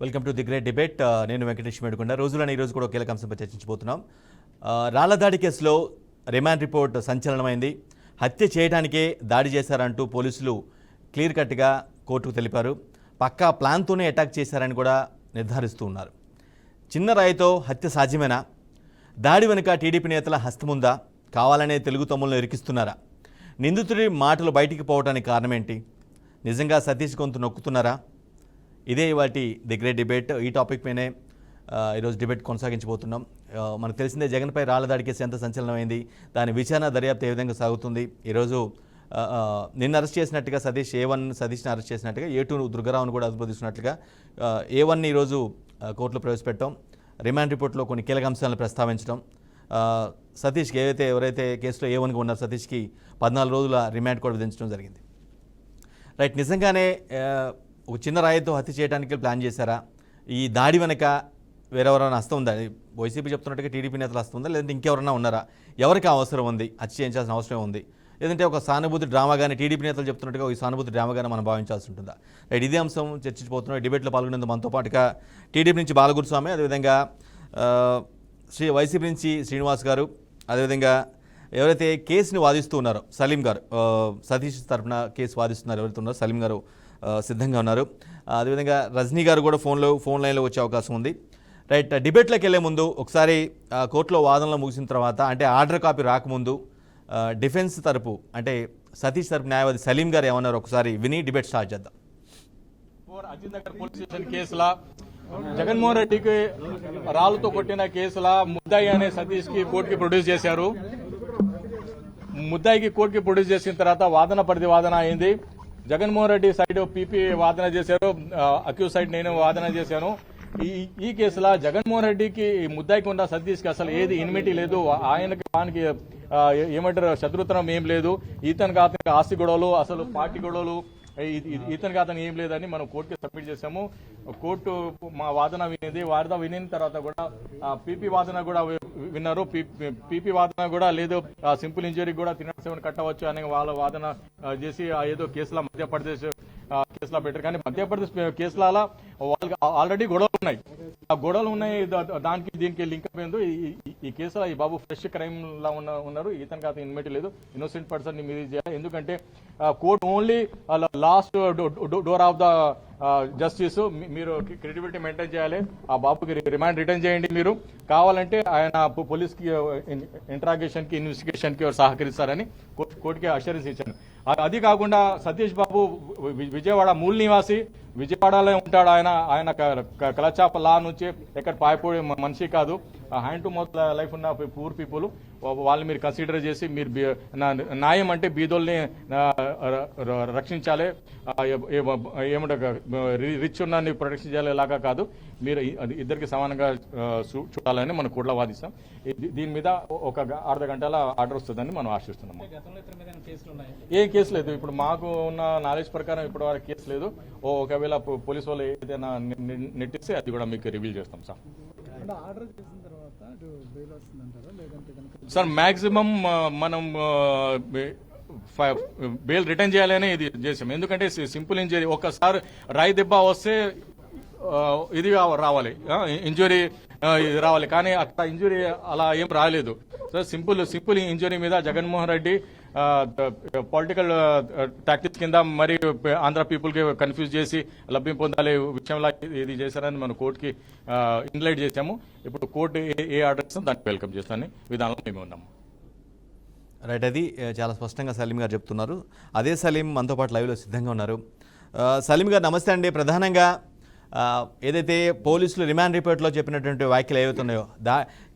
Welcome to the great debate. నేను వెంకటేష్ మేడుకొండ. రోజులని ఈరోజు కూడా కీలక అంశంపై చర్చించబోతున్నాం. రాళ్లదాడి కేసులో రిమాండ్ రిపోర్ట్ సంచలనమైంది. హత్య చేయడానికే దాడి చేశారంటూ పోలీసులు క్లియర్ కట్గా కోర్టుకు తెలిపారు. పక్కా ప్లాన్తోనే అటాక్ చేశారని కూడా నిర్ధారిస్తూ ఉన్నారు. చిన్న రాయితో హత్య సాధ్యమేనా? దాడి వెనుక టీడీపీ నేతల హస్తముందా? కావాలనే తెలుగు తమ్ములను ఇరికిస్తున్నారా? నిందితుడి మాటలు బయటికి పోవడానికి కారణమేంటి? నిజంగా సతీష్ గొంతు నొక్కుతున్నారా? ఇదే వాటి ది గ్రేట్ డిబేట్. ఈ టాపిక్ పైనే ఈరోజు డిబేట్ కొనసాగించబోతున్నాం. మనకు తెలిసిందే జగన్పై రాళ్లదాడి కేసు ఎంత సంచలనమైంది, దాని విచారణ దర్యాప్తు ఏ విధంగా సాగుతుంది. ఈరోజు నిన్న అరెస్ట్ చేసినట్టుగా సతీష్ని అరెస్ట్ చేసినట్టుగా A2 దుర్గారావును కూడా అదుపులో తీసుకున్నట్లుగా A1ని ఈరోజు కోర్టులో ప్రవేశపెట్టడం, రిమాండ్ రిపోర్ట్లో కొన్ని కీలక అంశాలను ప్రస్తావించడం, సతీష్కి ఎవరైతే కేసులో A1గా ఉన్నారో సతీష్కి 14 రోజుల రిమాండ్ కూడా విధించడం జరిగింది. రైట్, నిజంగానే ఒక చిన్న రాయితో హత్య చేయడానికి ప్లాన్ చేశారా? ఈ దాడి వెనక వేరెవరైనా హస్తం ఉందా? వైసీపీ చెప్తున్నట్టుగా టీడీపీ నేతలు హస్తం ఉందా, లేదంటే ఇంకెవరైనా ఉన్నారా? ఎవరికి అవసరం ఉంది, హత్య చేయించాల్సిన అవసరం ఉంది? లేదంటే ఒక సానుభూతి డ్రామాగానే టీడీపీ నేతలు చెప్తున్నట్టుగా ఈ సానుభూతి డ్రామాగానే మనం భావించాల్సి ఉంటుందా? రైట్, ఇదే అంశం చర్చించబోతున్నాం. డిబేట్లో పాల్గొనేందుకు మనతో పాటుగా టీడీపీ నుంచి బాలగురుస్వామి, అదేవిధంగా వైసీపీ నుంచి శ్రీనివాస్ గారు, అదేవిధంగా ఎవరైతే కేసుని వాదిస్తూ ఉన్నారో సలీం గారు, సతీష్ తరఫున కేసు వాదిస్తున్నారు ఎవరైతే ఉన్నారో సలీం గారు సిద్ధంగా ఉన్నారు. అదేవిధంగా రజనీ గారు కూడా ఫోన్ లైన్లో వచ్చే అవకాశం ఉంది. రైట్, డిబేట్లోకి వెళ్ళే ముందు ఒకసారి కోర్టులో వాదనలు ముగిసిన తర్వాత, అంటే ఆర్డర్ కాపీ రాకముందు డిఫెన్స్ తరపు అంటే సతీష్ తరపు న్యాయవాది సలీం గారు ఏమన్నారు ఒకసారి విని డిబేట్ స్టార్ట్ చేద్దాం. అజిందగర్ పోలీస్ స్టేషన్ కేసులా జగన్మోహన్ రెడ్డికి రాళ్లతో కొట్టిన కేసులా ముద్దాయి అనే సతీష్ కి కోర్టుకి ప్రొడ్యూస్ చేశారు. ముద్దాయికి కోర్టుకి ప్రొడ్యూస్ చేసిన తర్వాత వాదన అయింది. జగన్మోహన్ రెడ్డి సైడ్ పీపీ వాదన చేశారు, అక్యూజ్ సైడ్ నేను వాదన చేశాను. ఈ కేసులో జగన్మోహన్ రెడ్డికి ముద్దాయికి ఉన్న సతీష్కి అసలు ఏది ఇన్మిటీ లేదు. వానికి ఏమంటారు శత్రుత్వం ఏం లేదు. ఇతనికి అతనికి ఆస్తి గొడవలు, అసలు పార్టీ గొడవలు, ఇతనికి అతను ఏం లేదని మనం కోర్టుకి సబ్మిట్ చేశాము. కోర్టు మా వాదన వినిన తర్వాత కూడా పీపీ వాదన కూడా విన్నారు. పీపీ వాదన కూడా లేదు, సింపుల్ ఇంజరీ కూడా 307 కట్టవచ్చు అనే వాళ్ళ వాదన చేసి ఏదో కేసులో మధ్యప్రదేశ్ కేసులో పెట్టారు. కానీ మధ్యప్రదేశ్ కేసుల వాళ్ళకి ఆల్రెడీ గొడవలు ఉన్నాయి. ఆ గొడవలు ఉన్నాయి, దానికి దీనికి లింక్ అయిపోయింది. ఈ కేసులో ఈ బాబు ఫ్రెష్ క్రైమ్ లా ఉన్నారు. ఇతనికి అతను ఇన్మిటీ లేదు. ఇన్నోసెంట్ పర్సన్ ని మీరు చేయాలి. ఎందుకంటే court only last door of the justice. మీరు క్రెడిబిలిటీ మెయింటైన్ చేయాలి. ఆ బాబుకి రిమాండ్ రిటర్న్ చేయండి. మీరు కావాలంటే ఆయన పోలీస్ కి ఇంట్రాగేషన్ కి ఇన్వెస్టిగేషన్ కి సహకరిస్తారని కోర్టుకి అష్యూరెన్స్ ఇచ్చాను. అది కాకుండా సతీష్ బాబు విజయవాడ మూల నివాసి, విజయవాడలో ఉంటాడు. ఆయన కలచాప లా నుంచి ఎక్కడ పాయిపోయే మనిషి కాదు. హ్యాండ్ టు మౌత్ లైఫ్ ఉన్న పూర్ పీపుల్ వాళ్ళని మీరు కన్సిడర్ చేసి మీరు న్యాయం అంటే బీదోల్ని రక్షించాలి, ఏమంటారు రిచ్ ఉన్న ప్రొటెక్షన్ చేయాలి. ఇలాగా కాదు, మీరు ఇద్దరికి సమానంగా చూడాలని మనం కోర్టులో వాదిస్తాం. దీని మీద ఒక అర్ధ గంటల ఆర్డర్ వస్తుందని మనం ఆశిస్తున్నాం. ఏం కేసు లేదు. ఇప్పుడు మాకు ఉన్న నాలెడ్జ్ ప్రకారం ఇప్పటి వరకు కేసు లేదు. ఒకవేళ పోలీసు వాళ్ళు ఏదైనా నెట్టిస్తే అది కూడా మీకు రివీల్ చేస్తాం సార్. సార్ మాక్సిమం మనం బెయిల్ రిటర్న్ చేయాలని ఇది చేసాం. ఎందుకంటే సింపుల్ ఇంజరీ, ఒక్కసారి రాయి దెబ్బ వస్తే ఇది రావాలి, ఇంజురీ రావాలి. కానీ అక్కడ ఇంజురీ అలా ఏం రాలేదు. సో సింపుల్ ఇంజురీ మీద జగన్మోహన్ రెడ్డి పొలిటికల్ టాక్టిక్స్ కింద మరి ఆంధ్ర పీపుల్ కి కన్ఫ్యూజ్ చేసి లబ్ధి పొందాలి విషయంలో ఇది చేశారని మనం కోర్టుకి ఇన్లైట్ చేశాము. ఇప్పుడు కోర్టు ఏ ఆర్డర్ ఇస్తుందో దానికి వెల్కమ్ చేస్తాను విధానంలో మేము ఉన్నాము. రైట్, అది చాలా స్పష్టంగా సలీం గారు చెప్తున్నారు. అదే సలీం మనతో పాటు లైవ్లో సిద్ధంగా ఉన్నారు. సలీం గారు నమస్తే అండి. ప్రధానంగా ఏదైతే పోలీసులు రిమాండ్ రిపోర్ట్లో చెప్పినటువంటి వ్యాఖ్యలు ఏవైతున్నాయో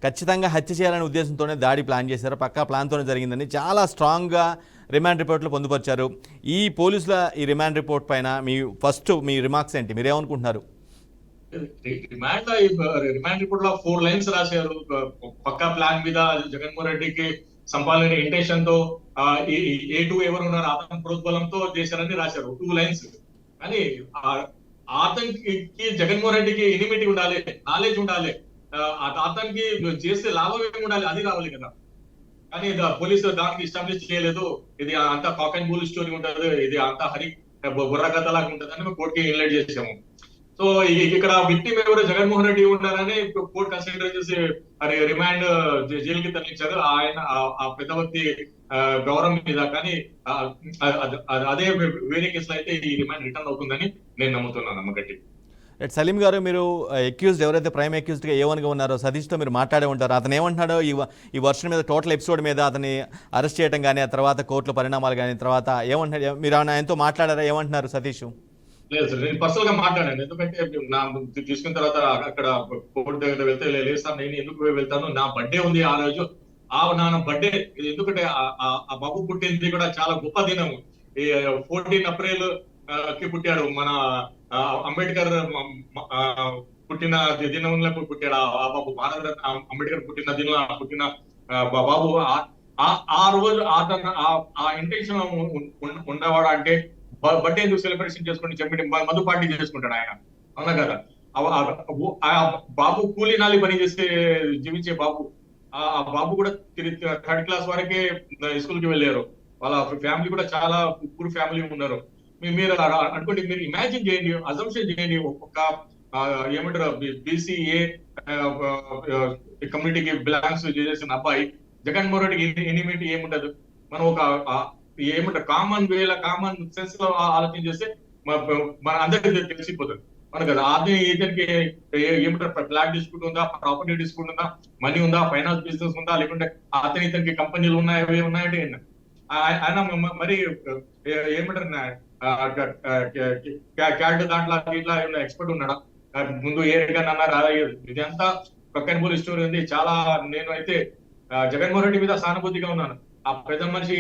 ఖచ్చితంగా హత్య చేయాలనే ఉద్దేశంతోనే దాడి ప్లాన్ చేశారు, పక్కా ప్లాన్తోనే జరిగిందని చాలా స్ట్రాంగ్గా రిమాండ్ రిపోర్ట్లో పొందుపరిచారు. ఈ పోలీసుల ఈ రిమాండ్ రిపోర్ట్ పైన మీ రిమార్క్స్ ఏంటి? మీరేమనుకుంటున్నారు? రిమాండ్ రిపోర్ట్ లో 4 లైన్స్ రాశారు. పక్కా ప్లాన్ మీద జగన్మోహన్ రెడ్డికి సంపాదన ఇంటెన్షన్ తో A2 ఎవరు ఉన్నారు అతని ప్రోద్బలంతో చేశారని రాశారు 2 లైన్స్. కానీ అతనికి జగన్మోహన్ రెడ్డికి ఎనిమిటీ ఉండాలి, నాలెడ్జ్ ఉండాలి, అతనికి చేస్తే లాభం ఏమి ఉండాలి, అది రావాలి కదా. కానీ పోలీసులు దానికి ఎస్టాబ్లిష్ చేయలేదు. ఇది అంతా కాక్ అండ్ బుల్ స్టోరీ ఉంటుంది, ఇది అంతా బుర్ర కథ లాగా ఉంటుంది అని కోర్టుకి ఇన్లైట్ చేసాము. సో ఇక్కడ విక్టిమ్ ఎవరు జగన్మోహన్ రెడ్డి ఉన్నారని కోర్టు కన్సిడర్ చేసి రిమాండ్ జైలుకి తరలించారు ఆయన ఆ పెద్ద వ్యక్తి గౌరవం మీద. కానీ అదే వేరే కేసులో అయితే ఈ రిమాండ్ రిటర్న్ అవుతుందని నేను నమ్ముతున్నాను నమ్మకట్టి. సలీం గారు, మీరు అక్యూజ్డ్ ఎవరైతే ప్రైమ్ అక్యూజ్డ్గా ఏవన్గా ఉన్నారో సతీష్తో మీరు మాట్లాడే ఉంటారు. అతను ఏమంటున్నాడో ఈ వర్షన్ మీద, టోటల్ ఎపిసోడ్ మీద అతన్ని అరెస్ట్ చేయడం కానీ, ఆ తర్వాత కోర్టులో పరిణామాలు కానీ, తర్వాత ఏమంటున్నాడు? మీరు ఆయనతో మాట్లాడారా? ఏమంటున్నారు సతీష్? లేదు సార్, నేను పర్సనల్ గా మాట్లాడాను. ఎందుకంటే నా తీసుకున్న తర్వాత అక్కడ కోర్టు దగ్గర వెళ్తే లేదు సార్ నేను ఎందుకు వెళ్తాను, నా బర్త్డే ఉంది ఆ రోజు, నా బర్త్డే. ఎందుకంటే ఆ బాబు పుట్టింది కూడా చాలా గొప్ప దినం. ఈ 14 ఏప్రిల్ కి పుట్టాడు. మన అంబేద్కర్ పుట్టిన దినంలో పుట్టాడు ఆ బాబు. భారత అంబేద్కర్ పుట్టిన దినం పుట్టిన బాబు. ఆ రోజు ఆ ఇంటెన్షన్ ఉండేవాడు అంటే బర్త్డే ఎందుకు సెలబ్రేషన్ చేసుకుని చెప్పి మధు పార్టీ చేసుకుంటాడు ఆయన, అవునా కదా? బాబు కూలీ నాలి పని చేస్తే జీవించే బాబు. ఆ బాబు కూడా 3rd క్లాస్ వరకే స్కూల్ కి వెళ్ళారు. వాళ్ళ ఫ్యామిలీ కూడా చాలా పూర్ ఫ్యామిలీ ఉన్నారు. మీరు అనుకోండి, మీరు ఇమాజిన్ చేయండి, అజంప్షన్ చేయండి, ఒక ఏమంటారు బీసీఏ కమ్యూనిటీకి బిలాంగ్స్ చేసిన అబ్బాయి జగన్మోహన్ రెడ్డికి ఎనిమిటీ ఏముంటది? మనం ఒక ఏమంటారు కామన్ వేల కామన్ సెన్స్ లో ఆలోచన చేస్తే మన అందరికీ తెలిసిపోతుంది మనకు కదా. ఇతనికి ఏమంటారు ఫ్లాట్ డిస్ప్యూట్ ఉందా, ప్రాపర్టీ డిస్ప్యూట్ ఉందా, మనీ ఉందా, ఫైనాన్స్ బిజినెస్ ఉందా, లేకుంటే ఇతనికి కంపెనీలు ఉన్నాయా, అవి ఉన్నాయంటే ఆయన మరి ఏమంటారు క్యాడ్ దాంట్లో ఇట్లా ఎక్స్పర్ట్ ఉన్నాడా? ముందు ఏ రిటర్న్ అన్నారు. ఇదంతా పక్కన స్టోరీ ఉంది చాలా. నేను అయితే జగన్మోహన్ రెడ్డి మీద సానుభూతిగా ఉన్నాను. ఆ పెద్ద మనిషి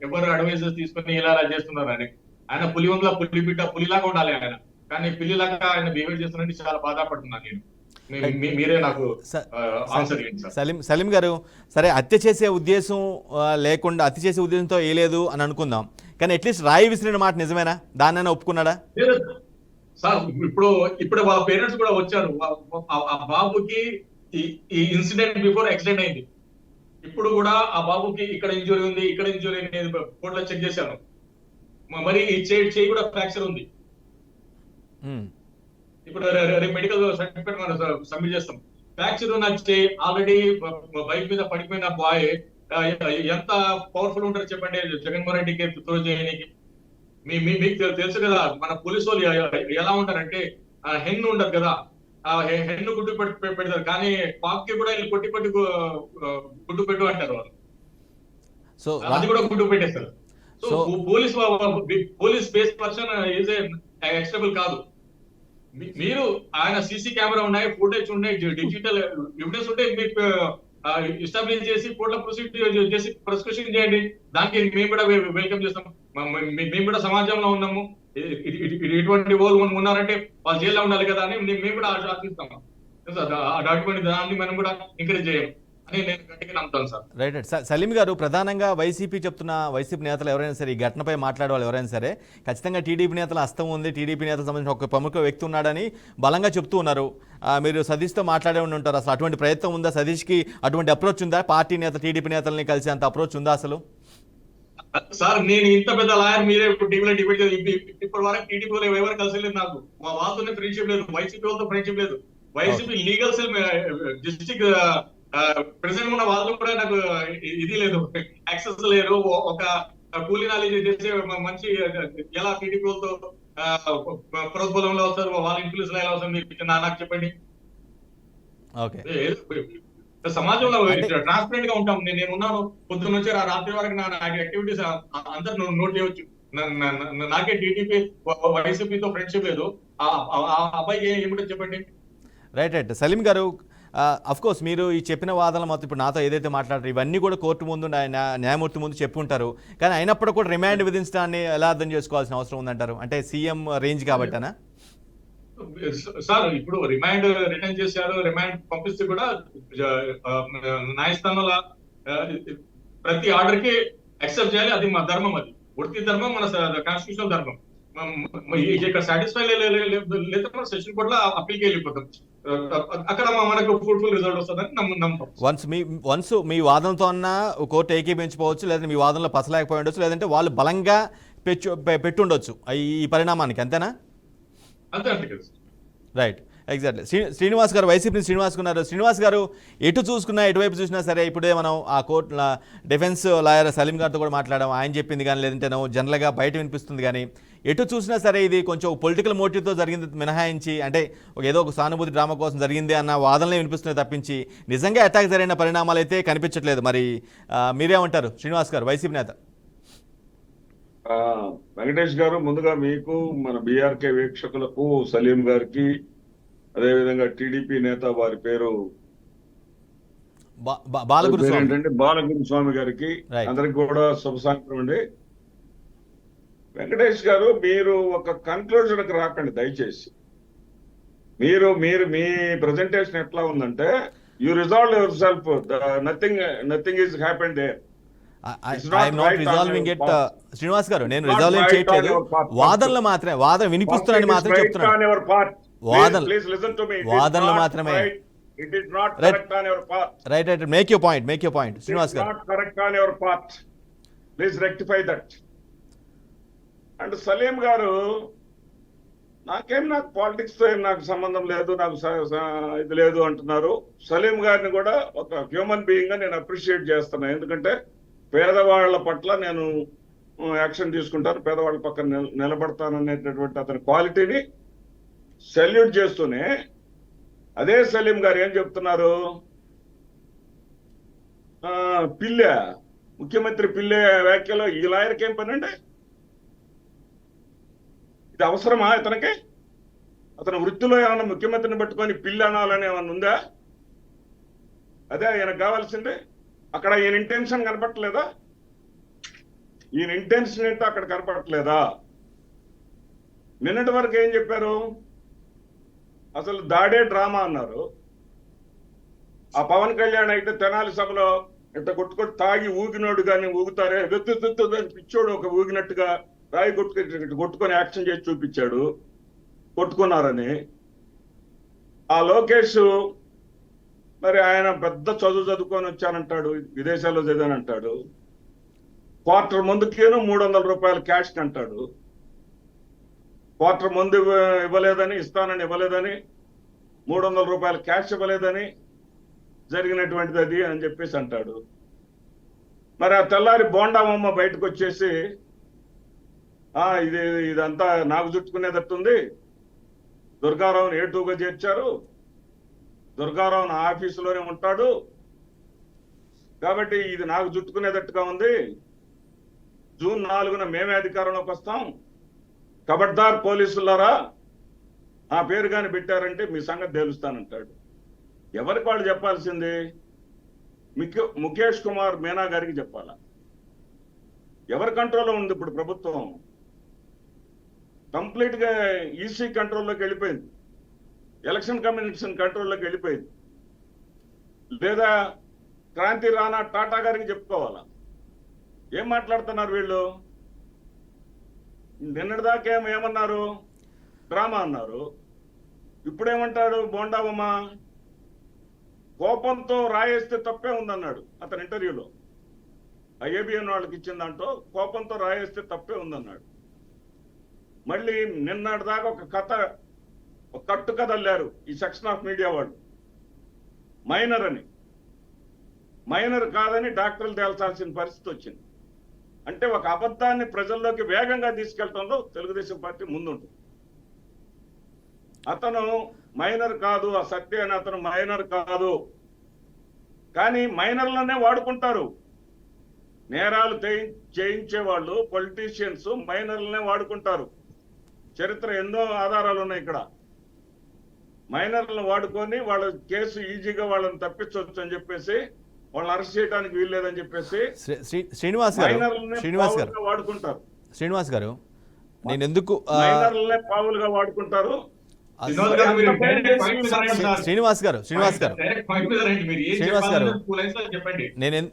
ఎవరు అడ్వైజర్స్ తీసుకుని ఇలా చేస్తున్నారు అని. ఆయన పులివంలో పులి బిడ్డ, పులిలాగా ఉండాలి ఆయన, కానీ పిల్లిలాగా ఆయన బిహేవ్ చేస్తున్నారని చాలా బాధపడుతున్నాను నేను. మీరే నాకు ఆన్సర్ చేయండి సార్. సలీం గారు, సరే హత్య చేసే ఉద్దేశం లేకుండా, హత్య చేసే ఉద్దేశంతో వేయలేదు అని అనుకుందాం, కానీ అట్లీస్ట్ రాయి విసిరిన మాట నిజమేనా? దాన్నైనా ఒప్పుకున్నాడా సార్? ఇప్పుడు వాళ్ళ పేరెంట్స్ కూడా వచ్చారు. ఆ బాబుకి ఈ ఇన్సిడెంట్ బిఫోర్ యాక్సిడెంట్ అయింది. ఇప్పుడు కూడా ఆ బాబుకి ఇక్కడ ఇంజురీ ఉంది, ఇక్కడ ఇంజురీ అనేది కోర్టులో చెక్ చేశాను. మరి ఈ చేయి కూడా ఫ్రాక్చర్ ఉంది. ఇప్పుడు మెడికల్ సర్టిఫికేట్ మనం సబ్మిట్ చేస్తాం. ఫ్రాక్చర్ ఉన్న చేయి ఆల్రెడీ బైక్ మీద పడిపోయిన బాయ్ ఎంత పవర్ఫుల్ ఉంటారో చెప్పండి జగన్మోహన్ రెడ్డికి త్రో చేయడానికి. మీకు తెలుసు కదా మన పోలీసు వాళ్ళు ఎలా ఉంటారంటే, హెన్ ఉండదు కదా, ఆ హెన్ను గుడ్డు పెడతారు, కానీ పాక్కి కూడా వీళ్ళు కొట్టి గుడ్డు పెట్టు అంటారు వాళ్ళు. సో అది కూడా గుడ్డు పెట్టేస్తారు. So police base person is acceptable కాదు. మీరు ఆయన సీసీ కెమెరా ఉన్నాయి, ఫుటేజ్ ఉన్నాయి, డిజిటల్ ఎవిడెన్స్ ఉంటే మీకు ఎస్టాబ్లిష్ చేసి కోర్టులో ప్రొసీడ్ చేసి ప్రాసిక్యూషన్ చేయండి. దానికి మేము కూడా వెల్కమ్ చేస్తాం. మేము కూడా సమాజంలో ఉన్నాము. ఇటువంటి వాళ్ళు ఉన్నారంటే వాళ్ళు జైల్లో ఉండాలి కదా అని మేము కూడా ఆశిస్తాము. అటువంటి దాన్ని మనం కూడా ఎంకరేజ్ చేయం అని నేను గట్టిగా నమ్ముతాను సార్. రైట్. సలీం గారు, ప్రధానంగా వైసీపీ నేతలు ఎవరైనా సరే, ఈ ఘటనపై మాట్లాడే వాళ్ళు ఎవరైనా సరే ఖచ్చితంగా టీడీపీ నేతల హస్తం ఉంది, టీడీపీ నేతలకు సంబంధించిన ఒక ప్రముఖ వ్యక్తి ఉన్నాడని బలంగా చెప్తూ ఉన్నారు. మీరు సతీష్తో మాట్లాడే ఉంటారు. అసలు అటువంటి ప్రయత్నం ఉందా? సతీష్కి అటువంటి అప్రోచ్ ఉందా? పార్టీ నేత టీడీపీ నేతల్ని కలిసి అంత అప్రోచ్ ఉందా అసలు? సార్, నేను ఇంత పెద్ద లాయర్, మీరే టీవీలో డిబేట్ చేసి ఇప్పటి వరకు టీడీపీలో ఎవరు కలిసి లేదు. నాకు మా వాళ్ళతోనే ఫ్రెండ్షిప్ లేదు, వైసీపీ వాళ్ళతో ఫ్రెండ్షిప్ లేదు. YCP legal cell district president ఉన్న వాళ్ళు కూడా నాకు ఇది లేదు, యాక్సెస్ లేదు. ఒక కూలీ నాలెడ్జ్ చేసే మంచి ఎలా టీడీపీ వాళ్ళతో ప్రోద్బలంలో వస్తారు, వాళ్ళ ఇన్ఫ్లుయెన్స్ ఎలా వస్తారు మీకు నాకు చెప్పండి. సమాజంలో ట్రాన్స్పరెంట్ గా ఉంటాం. నేను ఉన్నాను పొద్దున్న నుంచి రాత్రి వరకు నా యాక్టివిటీస్ అందరు నోట్ చేయవచ్చు. నాకే టీడీపీ వైసీపీతో ఫ్రెండ్షిప్ లేదు. ఆ అబ్బాయికి ఏమిటో చెప్పండి. రైట్. సలీం గారు, అఫ్ కోర్స్ మీరు ఈ చెప్పిన వాదనలు మొత్తం ఇప్పుడు నాతో ఏదైతే మాట్లాడారు ఇవన్నీ కూడా కోర్టు ముందు, న్యాయమూర్తి ముందు చెప్పుంటారు. కానీ అయినప్పుడు కూడా రిమాండ్ విధించడాన్ని ఎలా అర్థం చేసుకోవాల్సిన అవసరం ఉందంటారు? అంటే సీఎం రేంజ్ కాబట్టనా? సార్, ఇప్పుడు రిమాండ్ రిటర్న్ చేశారు, రిమాండ్ పంపిస్తే కూడా న్యాయస్థానంలో ప్రతి ఆర్డర్ కి యాక్సెప్ట్ చేయాలి. అది మా ధర్మం, అది వృత్తి ధర్మం, మన కాన్స్టిట్యూషనల్ ధర్మం. ఇక్కడ సాటిస్ఫై లేదా మన సెషన్ కోర్టులో అప్పీల్కి వెళ్ళిపోతాం. అక్కడ మనకు ఫ్రూట్ఫుల్ రిజల్ట్ వస్తుందని నమ్ముతాం. వన్స్ మీ వాదనతో అన్న కోర్టు ఏకీపించుకోవచ్చు, లేదంటే మీ వాదనలో పసలేకపోయి ఉండొచ్చు, లేదంటే వాళ్ళు బలంగా పెట్టుండొచ్చు ఈ పరిణామానికి, అంతేనా? అంతే అంతే కదా. Right, exactly. శ్రీనివాస్ గారు, వైసీపీ శ్రీనివాస్ ఉన్నారు. శ్రీనివాస్ గారు, ఎటు చూసుకున్నా ఎటువైపు చూసినా సరే, ఇప్పుడే మనం ఆ కోర్టు డిఫెన్స్ లాయర్ సలీం గారితో కూడా మాట్లాడాం. ఆయన చెప్పింది కానీ లేదంటే జనరల్గా బయట వినిపిస్తుంది కానీ ఎటు చూసినా సరే ఇది కొంచెం పొలిటికల్ మోటివ్తో జరిగింది మినహాయించి, అంటే ఏదో ఒక సానుభూతి డ్రామా కోసం జరిగింది అన్న వాదనలే వినిపిస్తున్నాయి తప్పించి నిజంగా అటాక్ జరిగిన పరిణామాలు అయితే కనిపించట్లేదు. మరి మీరేమంటారు శ్రీనివాస్ గారు, వైసీపీ నేత? వెంకటేష్ గారు, ముందుగా మీకు, మన బీఆర్కే వీక్షకులకు, సలీం గారికి, అదేవిధంగా టీడీపీ నేత, వారి పేరు ఏంటంటే బాలగురు స్వామి గారికి, అందరికి కూడా శుభ సాయంత్రం అండి. వెంకటేష్ గారు, మీరు ఒక కన్క్లూజన్కి రాకండి దయచేసి. మీరు మీరు మీ ప్రెజెంటేషన్ ఎట్లా ఉందంటే, you resolve yourself, nothing is happened there. Srinivas గారు, నేను రిజాల్వ్ చేయట్లేదు, వాదనలు మాత్రమే, వాదన వినిపిస్తున్నాను మాత్రమే చెప్తున్నాను. వాదనలు మాత్రమే. It is not correct on your part. Right. Make your point, Srinivas garu. Not correct on your part. Please rectify that. And Salim garu, నాకు పాలిటిక్స్ తో నాకు సంబంధం లేదు, నాకు ఇది లేదు అంటున్నారు. సలీం గారిని కూడా ఒక హ్యూమన్ బీయింగ్ గా నేను అప్రిషియేట్ చేస్తున్నాను. ఎందుకంటే పేదవాళ్ల పట్ల నేను యాక్షన్ తీసుకుంటాను, పేదవాళ్ల పక్కన నిలబడతాను అనేటటువంటి అతని క్వాలిటీని సెల్యూట్ చేస్తూనే, అదే సలీం గారు ఏం చెప్తున్నారు, పిల్లె ముఖ్యమంత్రి పిల్లె వ్యాఖ్యలో ఈ లాయర్కి ఏం పని అండి? ఇది అవసరమా ఇతనికి? అతని వృత్తిలో ఏమన్నా ముఖ్యమంత్రిని పట్టుకొని పిల్లి అనాలని ఏమన్నా ఉందా? అదే ఆయనకు కావాల్సిందే. అక్కడ ఈయన ఇంటెన్షన్ కనపడలేదా? ఈయన ఇంటెన్షన్ ఏంటో అక్కడ కనపడట్లేదా? నిన్నటి వరకు ఏం చెప్పారు? అసలు దాడే డ్రామా అన్నారు. ఆ పవన్ కళ్యాణ్ అయితే తెనాలి సభలో ఇట్ట కొట్టుకొట్టి తాగి ఊగినోడు కానీ ఊగుతారే పిచ్చోడు ఒక ఊగినట్టుగా రాయి కొట్టుకొని యాక్షన్ చేసి చూపించాడు కొట్టుకున్నారని. ఆ లోకేష్ మరి ఆయన పెద్ద చదువుకొని వచ్చానంటాడు, విదేశాల్లో చదివానంటాడు. క్వార్టర్ ముందుకేను 300 రూపాయలు క్యాష్ అంటాడు. క్వార్టర్ ముందు ఇవ్వలేదని, ఇస్తానని ఇవ్వలేదని, 300 రూపాయలు క్యాష్ ఇవ్వలేదని జరిగినటువంటిది అది అని చెప్పేసి అంటాడు. మరి ఆ తెల్లారి బోండామమ్మ బయటకు వచ్చేసి ఇదంతా నాకు చుట్టుకునేటట్టుంది, దుర్గారావుని ఏటూగా చేర్చారు, దుర్గారావు నా ఆఫీసులోనే ఉంటాడు కాబట్టి ఇది నాకు చుట్టుకునేటట్టుగా ఉంది, జూన్ 4న మేమే అధికారంలోకి వస్తాం, కబడ్దార్ పోలీసులారా ఆ పేరు కానీ పెట్టారంటే మీ సంగతి తేలుస్తానంటాడు. ఎవరికి వాళ్ళు చెప్పాల్సింది? ముఖేష్ కుమార్ మీనా గారికి చెప్పాలా? ఎవరి కంట్రోల్లో ఉంది ఇప్పుడు ప్రభుత్వం? కంప్లీట్ గా ఈసీ కంట్రోల్లోకి వెళ్ళిపోయింది, ఎలక్షన్ కమిషన్ కంట్రోల్లోకి వెళ్ళిపోయింది. లేదా క్రాంతి రాణా టాటా గారికి చెప్పుకోవాలా? ఏం మాట్లాడుతున్నారు వీళ్ళు? నిన్నటిదాకా ఏమన్నారు? డ్రామా అన్నారు. ఇప్పుడేమంటాడు బోండావమ్మ? కోపంతో రాయేస్తే తప్పే ఉందన్నాడు అతని ఇంటర్వ్యూలో. ఏబిఎన్ వాళ్ళకి ఇచ్చిన దాంట్లో కోపంతో రాయేస్తే తప్పే ఉందన్నాడు. మళ్ళీ నిన్నటిదాకా ఒక కట్టు కథ అల్లారు ఈ సెక్షన్ ఆఫ్ మీడియా వాళ్ళు. మైనర్ అని, మైనర్ కాదని డాక్టర్లు తేల్చాల్సిన పరిస్థితి వచ్చింది. అంటే ఒక అబద్ధాన్ని ప్రజల్లోకి వేగంగా తీసుకెళ్లడంలో తెలుగుదేశం పార్టీ ముందుంటుంది. అతను మైనర్ కాదు, ఆ సత్య అని అతను మైనర్ కాదు, కానీ మైనర్లనే వాడుకుంటారు. నేరాలు చేయించే వాళ్ళు, పొలిటీషియన్స్ మైనర్లనే వాడుకుంటారు. చరిత్ర ఎన్నో ఆధారాలు ఉన్నాయి ఇక్కడ. మైనర్లను వాడుకొని వాళ్ళ కేసు ఈజీగా వాళ్ళని తప్పించవచ్చు అని చెప్పేసి, వాళ్ళని అరెస్ట్ చేయడానికి వీల్లేదని చెప్పేసి శ్రీనివాస్ గారు నేను ఎందుకు పావులుగా వాడుకుంటారు. శ్రీనివాస్ గారు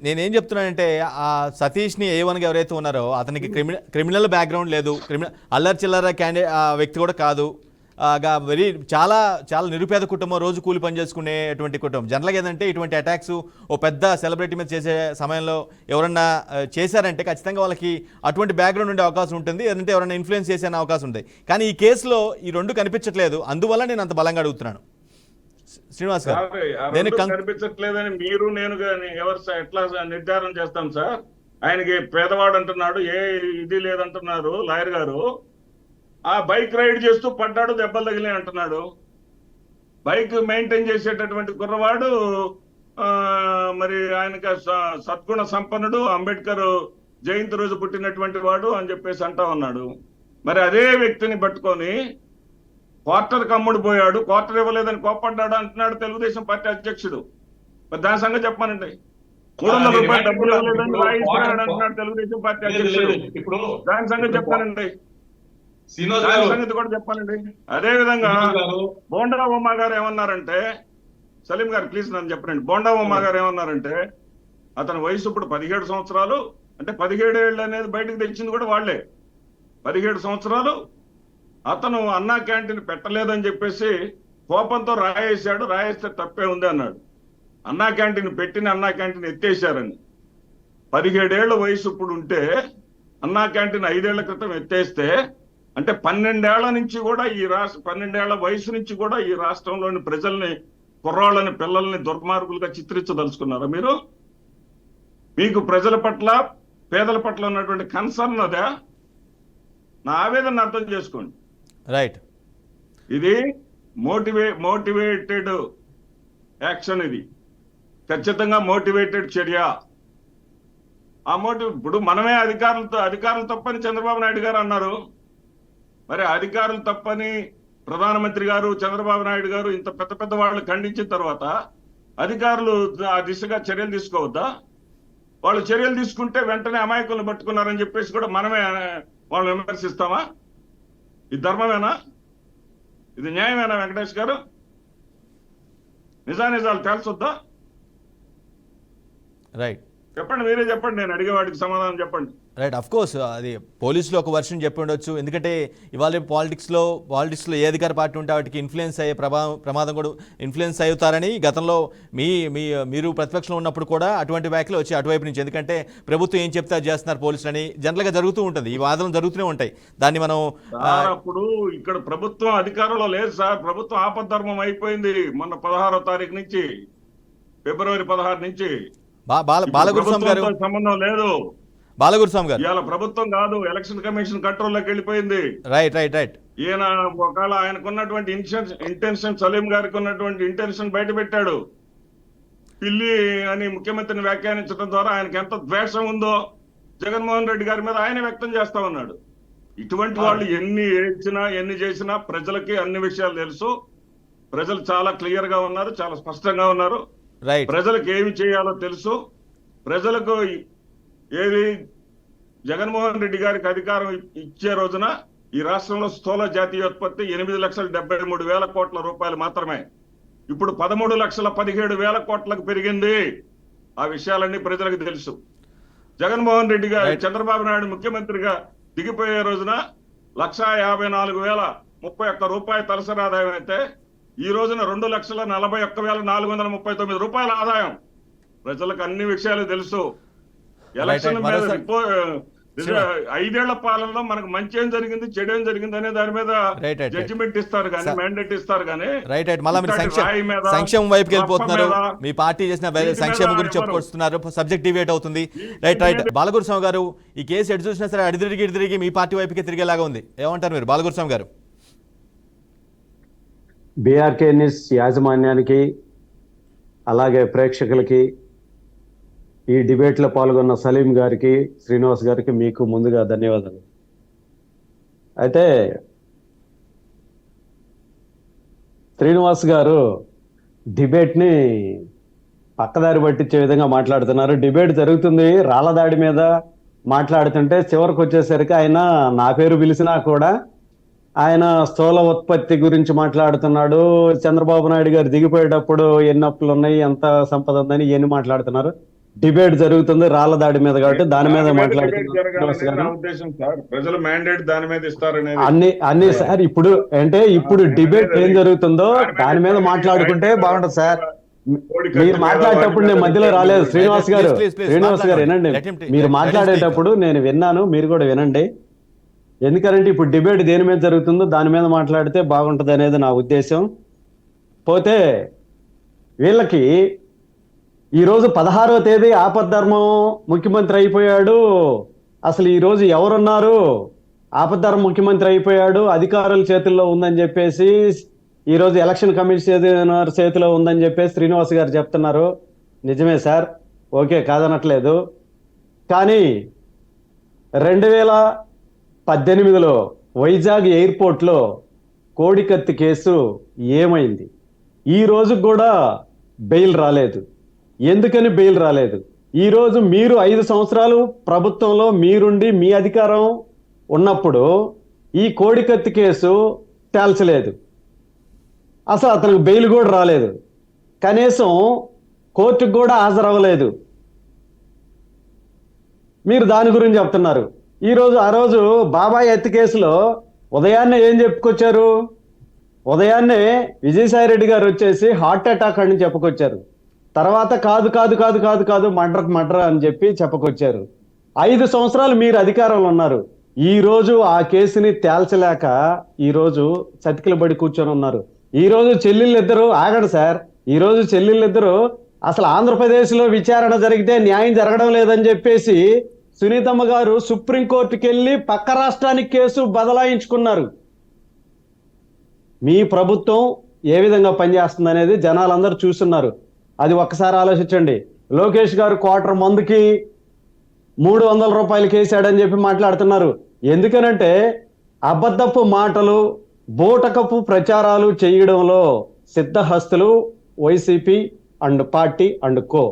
నేనేం చెప్తున్నానంటే, ఆ సతీష్ ని A1 గా ఎవరైతే ఉన్నారో అతనికి క్రిమినల్ బ్యాక్గ్రౌండ్ లేదు, అల్లరి చిల్లర వ్యక్తి కూడా కాదు. వెరీ చాలా చాలా నిరుపేద కుటుంబం, రోజు కూలి పని చేసుకునేటువంటి కుటుంబం. జనరల్గా ఏంటంటే ఇటువంటి అటాక్స్ ఓ పెద్ద సెలబ్రిటీ మీద చేసే సమయంలో ఎవరన్నా చేశారంటే ఖచ్చితంగా వాళ్ళకి అటువంటి బ్యాక్గ్రౌండ్ ఉండే అవకాశం ఉంటుంది, లేదంటే ఎవరైనా ఇన్ఫ్లుయెన్స్ చేసే అవకాశం ఉంటుంది. కానీ ఈ కేసులో ఈ రెండు కనిపించట్లేదు, అందువల్ల నేను అంత బలంగా అడుగుతున్నాను. శ్రీనివాస్ గారు, కనిపించట్లేదని మీరు నేను కానీ ఎవరు ఎట్లా నిర్ధారణ చేస్తాం సార్? ఆయనకి పేదవాడు అంటున్నాడు, ఏ ఇది లేదంటున్నారు లాయర్ గారు. ఆ బైక్ రైడ్ చేస్తూ పడ్డాడు, దెబ్బలు తగిలి అంటున్నాడు. బైక్ మెయింటైన్ చేసేటటువంటి కుర్రవాడు మరి ఆయనకి సద్గుణ సంపన్నుడు, అంబేద్కర్ జయంతి రోజు పుట్టినటువంటి వాడు అని చెప్పేసి అంటా ఉన్నాడు. మరి అదే వ్యక్తిని పట్టుకొని క్వార్టర్కి అమ్ముడు పోయాడు, క్వార్టర్ ఇవ్వలేదని కోపడ్డాడు అంటున్నాడు తెలుగుదేశం పార్టీ అధ్యక్షుడు. మరి దాని సంగతి చెప్పానండి. 300 రూపాయలు డబ్బులు ఇవ్వలేదని రాయిస్తున్నాడు అంటున్నాడు తెలుగుదేశం పార్టీ అధ్యక్షుడు. ఇప్పుడు దాని సంగతి చెప్పానండి, శ్రీనివాస్ దాని గారు, సంగతి కూడా చెప్పానండి. అదే విధంగా బోండా ఉమ్మ గారు ఏమన్నారంటే, సలీం గారు ప్లీజ్ నన్ను చెప్పండి. బోండా ఉమ్మ గారు ఏమన్నారంటే, అతని వయసు ఇప్పుడు 17 సంవత్సరాలు, అంటే 17 ఏళ్ళు అనేది బయటకు తెచ్చింది కూడా వాళ్లే. 17 సంవత్సరాలు అతను అన్నా క్యాంటీన్ పెట్టలేదని చెప్పేసి కోపంతో రాయేశాడు, రాయేస్తే తప్పే ఉంది అన్నాడు. అన్నా క్యాంటీన్ పెట్టిన అన్నా క్యాంటీన్ ఎత్తేసారని. 17 ఏళ్ల వయసు ఇప్పుడు ఉంటే అన్నా క్యాంటీన్ 5 ఏళ్ల క్రితం ఎత్తేస్తే, అంటే 12 ఏళ్ల నుంచి కూడా 12 ఏళ్ల వయసు నుంచి కూడా ఈ రాష్ట్రంలోని ప్రజల్ని, కుర్రాళ్ళని, పిల్లల్ని దుర్మార్గులుగా చిత్రించదలుచుకున్నారా మీరు? మీకు ప్రజల పట్ల, పేదల పట్ల ఉన్నటువంటి కన్సర్న్ అదే? నా ఆవేదన అర్థం చేసుకోండి. రైట్, ఇది మోటివేటెడ్ యాక్షన్, ఇది ఖచ్చితంగా మోటివేటెడ్ చర్య. ఆ ఇప్పుడు మనమే అధికారులు తప్పని చంద్రబాబు నాయుడు గారు అన్నారు. మరి అధికారులు తప్పని ప్రధానమంత్రి గారు, చంద్రబాబు నాయుడు గారు ఇంత పెద్ద పెద్ద వాళ్ళు ఖండించిన తర్వాత అధికారులు ఆ దిశగా చర్యలు తీసుకోవద్దా? వాళ్ళు చర్యలు తీసుకుంటే వెంటనే అమాయకులను పట్టుకున్నారని చెప్పేసి కూడా మనమే వాళ్ళు విమర్శిస్తామా? ఇది ధర్మమేనా? ఇది న్యాయమేనా? వెంకటేష్ గారు, నిజానిజాలు తేల్చొద్దా? రైట్, చెప్పండి, మీరే చెప్పండి, నేను అడిగేవాడికి సమాధానం చెప్పండి. రైట్, అఫ్ కోర్స్ అది పోలీసులు ఒక వర్షన్ చెప్పి ఉండొచ్చు. ఎందుకంటే ఇవాళ పాలిటిక్స్లో ఏ అధికార పార్టీ ఉంటే వాటికి ఇన్ఫ్లుయెన్స్ అయ్యే ప్రమాదం కూడా ఇన్ఫ్లుయెన్స్ అవుతారని గతంలో మీరు ప్రతిపక్షంలో ఉన్నప్పుడు కూడా అటువంటి వ్యాఖ్యలు వచ్చి అటువైపు నుంచి, ఎందుకంటే ప్రభుత్వం ఏం చెప్తే అది చేస్తున్నారు పోలీసులని జనరల్గా జరుగుతూ ఉంటుంది, ఈ వాదనలు జరుగుతూనే ఉంటాయి. దాన్ని మనం అప్పుడు ఇక్కడ ప్రభుత్వం అధికారంలో లేదు సార్, ప్రభుత్వం ఆపద్ధర్మం అయిపోయింది. మొన్న 16వ తారీఖు నుంచి, ఫిబ్రవరి 16 నుంచి బాలగురుస్వామి గారు సంబంధం లేదు. బాలగురుస్వామి గారు ఇవాళ ప్రభుత్వం కాదు, ఎలక్షన్ కమిషన్ కంట్రోల్లోకి వెళ్ళిపోయింది. రైట్. ఈయన ఒకవేళ ఆయనకున్నటువంటి ఇంటెన్షన్, సలీం గారికి ఉన్నటువంటి ఇంటెన్షన్ బయట పెట్టాడు. పిల్లి అని ముఖ్యమంత్రిని వ్యాఖ్యానించడం ద్వారా ఆయనకి ఎంత ద్వేషం ఉందో జగన్మోహన్ రెడ్డి గారి మీద ఆయన వ్యక్తం చేస్తా ఉన్నాడు. ఇటువంటి వాళ్ళు ఎన్ని చేసినా ప్రజలకి అన్ని విషయాలు తెలుసు. ప్రజలు చాలా క్లియర్ గా ఉన్నారు, చాలా స్పష్టంగా ఉన్నారు. ప్రజలకు ఏమి చేయాలో తెలుసు. ప్రజలకు ఏది జగన్మోహన్ రెడ్డి గారికి అధికారం ఇచ్చే రోజున ఈ రాష్ట్రంలో స్థూల జాతీయోత్పత్తి 8,73,000 కోట్ల రూపాయలు మాత్రమే. ఇప్పుడు 13,17,000 కోట్లకు పెరిగింది. ఆ విషయాలన్నీ ప్రజలకు తెలుసు. జగన్మోహన్ రెడ్డి గారు, చంద్రబాబు నాయుడు ముఖ్యమంత్రిగా దిగిపోయే రోజున 1,54,031 రూపాయల తలసరి ఆదాయం అయితే ఈ రోజున 2,41,439 రూపాయల ఆదాయం. ప్రజలకు అన్ని విషయాలు తెలుసు. ఎలక్షన్ మీద 5 ఏళ్ల పాలనలో మనకు మంచి ఏం జరిగింది, చెడు ఏం జరిగింది అనే దాని మీద జడ్జిమెంట్ ఇస్తారు కానీ, మ్యాండేట్ ఇస్తారు కానీ. మళ్ళీ మీరు సంక్షేమం వైపుకి వెళ్ళిపోతున్నారు. మీ పార్టీ చేసిన సంక్షేమం గురించి చెప్పుకొస్తున్నారు, సబ్జెక్ట్ డివేట్ అవుతుంది. రైట్. బాలగురుస్వామి గారు, ఈ కేసు ఎటు చూసినా సరే అడిదిరిగి మీ పార్టీ వైపుకి తిరిగేలాగా ఉంది, ఏమంటారు మీరు? బాలగురుస్వామి గారు. బీఆర్కే న్యూస్ యాజమాన్యానికి, అలాగే ప్రేక్షకులకి, ఈ డిబేట్లో పాల్గొన్న సలీం గారికి, శ్రీనివాస్ గారికి మీకు ముందుగా ధన్యవాదాలు. అయితే శ్రీనివాస్ గారు డిబేట్ని పక్కదారి పట్టించే విధంగా మాట్లాడుతున్నారు. డిబేట్ జరుగుతుంది, రాళ్లదాడి మీద మాట్లాడుతుంటే చివరికి వచ్చేసరికి ఆయన నా పేరు పిలిచినా కూడా ఆయన స్థూల ఉత్పత్తి గురించి మాట్లాడుతున్నాడు. చంద్రబాబు నాయుడు గారు దిగిపోయేటప్పుడు ఎన్ని అప్పులు ఉన్నాయి, ఎంత సంపద ఉందని ఇవన్నీ మాట్లాడుతున్నారు. డిబేట్ జరుగుతుంది రాళ్ల దాడి మీద కాబట్టి దాని మీద debate మాట్లాడుతున్నారు శ్రీనివాస్ జరగాలనేది నా గారు. ఉద్దేశం సార్. ప్రజలు మ్యాండేట్ దాని మీద ఇస్తారనేది. అన్ని సార్ ఇప్పుడు డిబేట్ ఏం జరుగుతుందో దాని మీద మాట్లాడుకుంటే బాగుంటుంది సార్. మీరు మాట్లాడేటప్పుడు నేను మధ్యలో రాలేదు శ్రీనివాస్ గారు. శ్రీనివాస్ గారు వినండి, మీరు మాట్లాడేటప్పుడు నేను విన్నాను, మీరు కూడా వినండి. ఎందుకంటే ఇప్పుడు డిబేట్ దేని మీద జరుగుతుందో దాని మీద మాట్లాడితే బాగుంటుంది అనేది నా ఉద్దేశం. పోతే వీళ్ళకి ఈరోజు 16వ తేదీ ఆపద్ధర్మం ముఖ్యమంత్రి అయిపోయాడు. అసలు ఈరోజు ఎవరున్నారు? ఆపద్ధర్మం ముఖ్యమంత్రి అయిపోయాడు, అధికారుల చేతుల్లో ఉందని చెప్పేసి, ఈరోజు ఎలక్షన్ కమిషన్ చేతిలో ఉందని చెప్పేసి శ్రీనివాస్ గారు చెప్తున్నారు. నిజమే సార్, ఓకే, కాదనట్లేదు. కానీ 2018లో వైజాగ్ ఎయిర్పోర్ట్లో కోడికత్తి కేసు ఏమైంది? ఈ రోజు కూడా బెయిల్ రాలేదు. ఎందుకని బెయిల్ రాలేదు? ఈరోజు మీరు 5 సంవత్సరాలు ప్రభుత్వంలో మీరుండి మీ అధికారం ఉన్నప్పుడు ఈ కోడికత్తి కేసు తేల్చలేదు. అసలు అతనికి బెయిల్ కూడా రాలేదు, కనీసం కోర్టుకు కూడా హాజరవ్వలేదు. మీరు దాని గురించి చెప్తున్నారు. ఆ రోజు బాబాయ్ ఎత్తి కేసులో ఉదయాన్నే ఏం చెప్పుకొచ్చారు? ఉదయాన్నే విజయసాయి రెడ్డి గారు వచ్చేసి హార్ట్ అటాక్ అని చెప్పుకొచ్చారు. తర్వాత కాదు మర్డర్ అని చెప్పి చెప్పుకొచ్చారు. 5 సంవత్సరాలు మీరు అధికారంలో ఉన్నారు. ఈ రోజు ఆ కేసుని తేల్చలేక ఈరోజు చతికిల బడి కూర్చొని ఉన్నారు. ఈ రోజు చెల్లెళ్ళిద్దరూ ఆగండి సార్. ఈ రోజు చెల్లెళ్ళిద్దరూ అసలు ఆంధ్రప్రదేశ్లో విచారణ జరిగితే న్యాయం జరగడం లేదని చెప్పేసి సునీతమ్మ గారు సుప్రీంకోర్టుకి వెళ్ళి పక్క రాష్ట్రానికి కేసు బదలాయించుకున్నారు. మీ ప్రభుత్వం ఏ విధంగా పనిచేస్తుంది అనేది జనాలందరూ చూస్తున్నారు. అది ఒక్కసారి ఆలోచించండి. లోకేష్ గారు క్వార్టర్ మందుకి 300 రూపాయలు కేసాడని చెప్పి మాట్లాడుతున్నారు. ఎందుకనంటే అబద్ధపు మాటలు, బూటకపు ప్రచారాలు చేయడంలో సిద్ధహస్తులు YCP and party and co.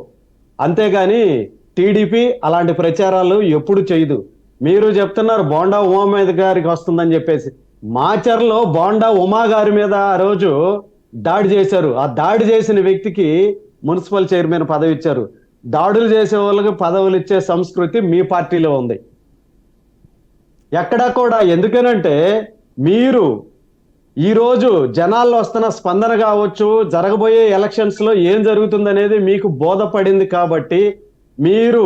అంతేగాని టీడీపీ అలాంటి ప్రచారాలు ఎప్పుడు చేయదు. మీరు చెప్తున్నారు బోండా ఉమా గారికి వస్తుందని చెప్పేసి. మాచర్లో బోండా ఉమా గారి మీద ఆ రోజు దాడి చేశారు. ఆ దాడి చేసిన వ్యక్తికి మున్సిపల్ చైర్మన్ పదవి ఇచ్చారు. దాడులు చేసే వాళ్ళకి పదవులు ఇచ్చే సంస్కృతి మీ పార్టీలో ఉంది. ఎక్కడా కూడా. ఎందుకనంటే మీరు ఈరోజు జనాల్లో వస్తున్న స్పందన కావచ్చు, జరగబోయే ఎలక్షన్స్ లో ఏం జరుగుతుందనేది మీకు బోధపడింది కాబట్టి మీరు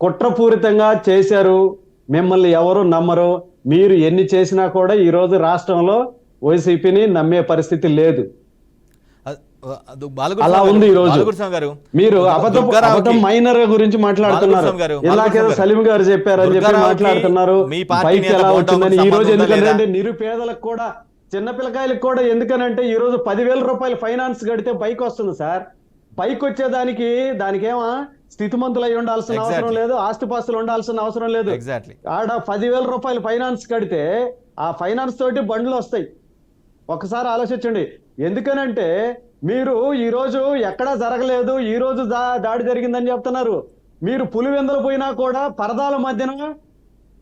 కుట్రపూరితంగా చేశారు. మిమ్మల్ని ఎవరు నమ్మరు. మీరు ఎన్ని చేసినా కూడా ఈరోజు రాష్ట్రంలో వైసీపీని నమ్మే పరిస్థితి లేదు. అలా ఉంది. ఈ రోజు మీరు అబద్ధం మైనర్ గురించి మాట్లాడుతున్నారు. ఇలాగేదో సలీం గారు చెప్పారని చెప్పి మాట్లాడుతున్నారు. బైక్ ఎలా వచ్చిందని. ఈ రోజు ఎందుకంటే నిరుపేదలకు కూడా, చిన్న పిల్లకాయలకు కూడా, ఎందుకనంటే ఈ రోజు 10,000 రూపాయలు ఫైనాన్స్ కడితే బైక్ వస్తుంది సార్. బైక్ వచ్చేదానికి దానికేమో స్థితిమంతులు అయి ఉండాల్సిన అవసరం లేదు, ఆస్తిపాస్తులు ఉండాల్సిన అవసరం లేదు. ఆడ 10,000 రూపాయలు ఫైనాన్స్ కడితే ఆ ఫైనాన్స్ తోటి బండ్లు వస్తాయి. ఒకసారి ఆలోచించండి. ఎందుకనంటే మీరు ఈ రోజు ఎక్కడా జరగలేదు, ఈ రోజు దాడి జరిగిందని చెప్తున్నారు. మీరు పులివెందులు పోయినా కూడా పరదాల మధ్యన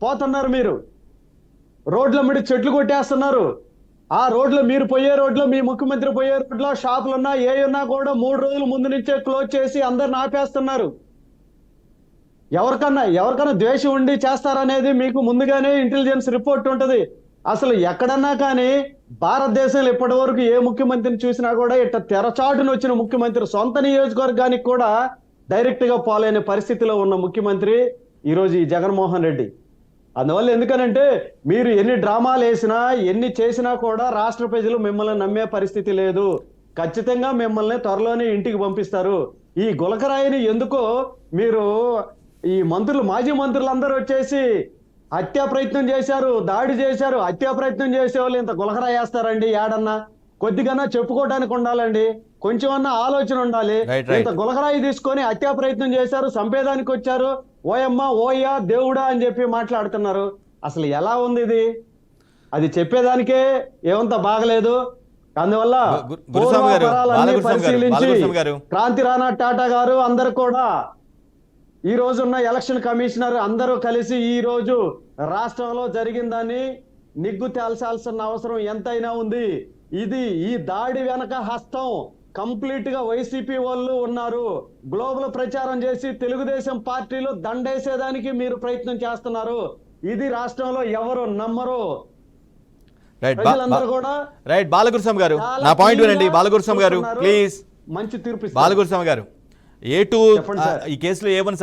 పోతున్నారు. మీరు రోడ్ల మీద చెట్లు కొట్టేస్తున్నారు. ఆ రోడ్లో మీరు పోయే రోడ్లో, మీ ముఖ్యమంత్రి పోయే రోడ్లో షాపులు ఉన్నా ఏ ఉన్నా కూడా 3 రోజుల ముందు నుంచే క్లోజ్ చేసి అందరిని ఆపేస్తున్నారు. ఎవరికన్నా ద్వేషం ఉండి చేస్తారనేది మీకు ముందుగానే ఇంటెలిజెన్స్ రిపోర్ట్ ఉంటుంది. అసలు ఎక్కడన్నా కానీ భారతదేశంలో ఇప్పటి వరకు ఏ ముఖ్యమంత్రిని చూసినా కూడా ఇట్లా తెరచాటును వచ్చిన ముఖ్యమంత్రి, సొంత నియోజకవర్గానికి కూడా డైరెక్ట్ గా పోలేని పరిస్థితిలో ఉన్న ముఖ్యమంత్రి ఈరోజు ఈ జగన్మోహన్ రెడ్డి. అందువల్ల ఎందుకనంటే మీరు ఎన్ని డ్రామాలు వేసినా, ఎన్ని చేసినా కూడా రాష్ట్ర ప్రజలు మిమ్మల్ని నమ్మే పరిస్థితి లేదు. ఖచ్చితంగా మిమ్మల్ని త్వరలోనే ఇంటికి పంపిస్తారు. ఈ గులకరాయిని ఎందుకో మీరు ఈ మాజీ మంత్రులందరూ వచ్చేసి హత్యా ప్రయత్నం చేశారు, దాడి చేశారు. హత్యా ప్రయత్నం చేసే వాళ్ళు ఇంత గులకరాయి వేస్తారండి? ఏడన్నా కొద్దిగా చెప్పుకోవడానికి ఉండాలండి, కొంచెమన్నా ఆలోచన ఉండాలి. ఇంత గులకరాయి తీసుకొని హత్యా ప్రయత్నం చేశారు, సంపేదానికి వచ్చారు, ఓయమ్మ ఓయ్యా దేవుడా అని చెప్పి మాట్లాడుతున్నారు. అసలు ఎలా ఉంది ఇది? అది చెప్పేదానికే ఏమంత బాగలేదు. అందువల్ల పరిశీలించి క్రాంతి రాణా టాటా గారు అందరు కూడా ఈ రోజున్న ఎలక్షన్ కమిషనర్ అందరూ కలిసి ఈ రోజు రాష్ట్రంలో జరిగిన దాన్ని నిగ్గు తేల్చాల్సిన అవసరం ఎంతైనా ఉంది. ఈ దాడి వెనక హస్తం కంప్లీట్ గా వైసీపీ వాళ్ళు ఉన్నారు. గ్లోబల్ ప్రచారం చేసి తెలుగుదేశం పార్టీలో దండేసేదానికి మీరు ప్రయత్నం చేస్తున్నారు. ఇది రాష్ట్రంలో ఎవరు నమ్మరు. రైట్ ప్రజలందరూ కూడా రైట్ బాలగురుస్వామి గారు, చాలా నా పాయింట్ clear వినండి. గా బాలగురుస్వామి గారు చూస్తున్నారు. ప్లీజ్. మంచి తీర్పు ఇస్తారు. బాలగురుస్వామి గారు, A2 చెప్పండి సార్. ఈ కేసులో A1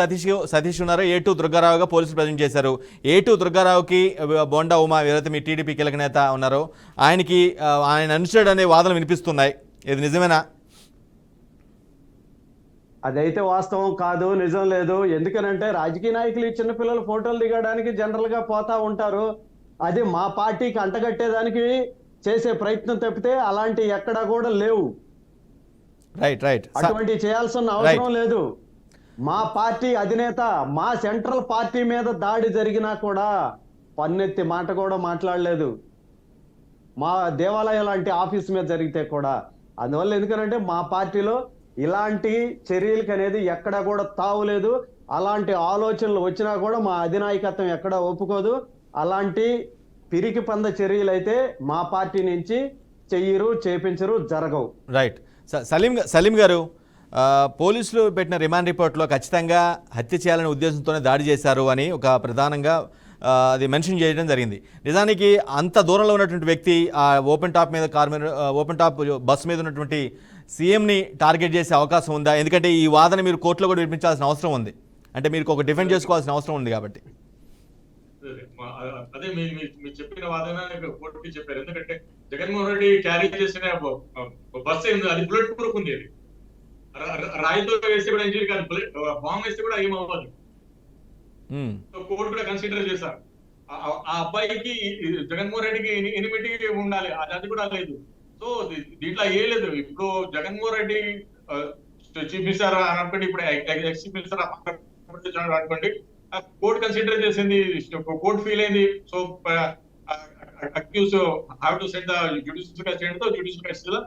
సతీష్ ఉన్నారు, A2 దుర్గారావుగా పోలీసులు ప్రజెంట్ చేశారు. A2 దుర్గారావుకి బోండా ఉమా ఎవరైతే మీ టీడీపీ కీలక నేత ఉన్నారో ఆయనకి ఆయన అనుచరుడు అనే వాదనలు వినిపిస్తున్నాయి. ఇది నిజమేనా? అదైతే వాస్తవం కాదు, నిజం లేదు. ఎందుకనంటే రాజకీయ నాయకులు ఈ చిన్నపిల్లలు ఫోటోలు దిగడానికి జనరల్ గా పోతా ఉంటారు. అది మా పార్టీకి అంటగట్టేదానికి చేసే ప్రయత్నం తప్పితే అలాంటి ఎక్కడా కూడా లేవు. రైట్ రైట్ అటువంటి చేయాల్సిన అవసరం లేదు. మా పార్టీ అధినేత మా సెంట్రల్ పార్టీ మీద దాడి జరిగినా కూడా పన్నెత్తి మాట కూడా మాట్లాడలేదు. మా దేవాలయం లాంటి ఆఫీస్ మీద జరిగితే కూడా. అందువల్ల ఎందుకనంటే మా పార్టీలో ఇలాంటి చర్యలకు అనేది ఎక్కడా కూడా తావులేదు. అలాంటి ఆలోచనలు వచ్చినా కూడా మా అధినాయకత్వం ఎక్కడా ఒప్పుకోదు. అలాంటి పిరికి పంద చర్యలు అయితే మా పార్టీ నుంచి చెయ్యరు, చేపించరు, జరగవు. రైట్. సలీం గారు, పోలీసులు పెట్టిన రిమాండ్ రిపోర్ట్లో ఖచ్చితంగా హత్య చేయాలనే ఉద్దేశంతోనే దాడి చేశారు అని ఒక ప్రధానంగా అది మెన్షన్ చేయడం జరిగింది. నిజానికి అంత దూరంలో ఉన్నటువంటి వ్యక్తి ఆ ఓపెన్ టాప్ బస్సు మీద ఉన్నటువంటి సీఎంని టార్గెట్ చేసే అవకాశం ఉందా? ఎందుకంటే ఈ వాదన మీరు కోర్టులో కూడా వినిపించాల్సిన అవసరం ఉంది. అంటే మీరు ఒక డిఫెండ్ చేసుకోవాల్సిన అవసరం ఉంది కాబట్టి. అదే మీరు చెప్పిన వాదన కోర్టుకి చెప్పారు. ఎందుకంటే జగన్మోహన్ రెడ్డి క్యారీ చేసిన బస్సు ఏంది, అది బుల్లెట్ ప్రూఫ్ ఉంది. అది రాయితో వేస్తే కూడా ఇంజరీ కాదు, బుల్లెట్ బాంబ్ వేస్తే కూడా ఏమవ్వదు. కోర్టు కూడా కన్సిడర్ చేశారు. ఆ అబ్బాయికి జగన్మోహన్ రెడ్డికి ఎనిమిటీ ఉండాలి, అది కూడా లేదు. సో దీంట్లో ఏ లేదు. ఇప్పుడు జగన్మోహన్ రెడ్డి చీఫ్ మినిస్టర్ అని అనుకోండి, ఇప్పుడు ఎక్స్ చీఫ్ మినిస్టర్ అనుకోండి, కోర్టు కన్సిడర్ చేసింది, కోర్టు ఫీల్ అయింది. So accuse have to send the judicial custody తో జ్యుడిషియల్ కస్టడీలో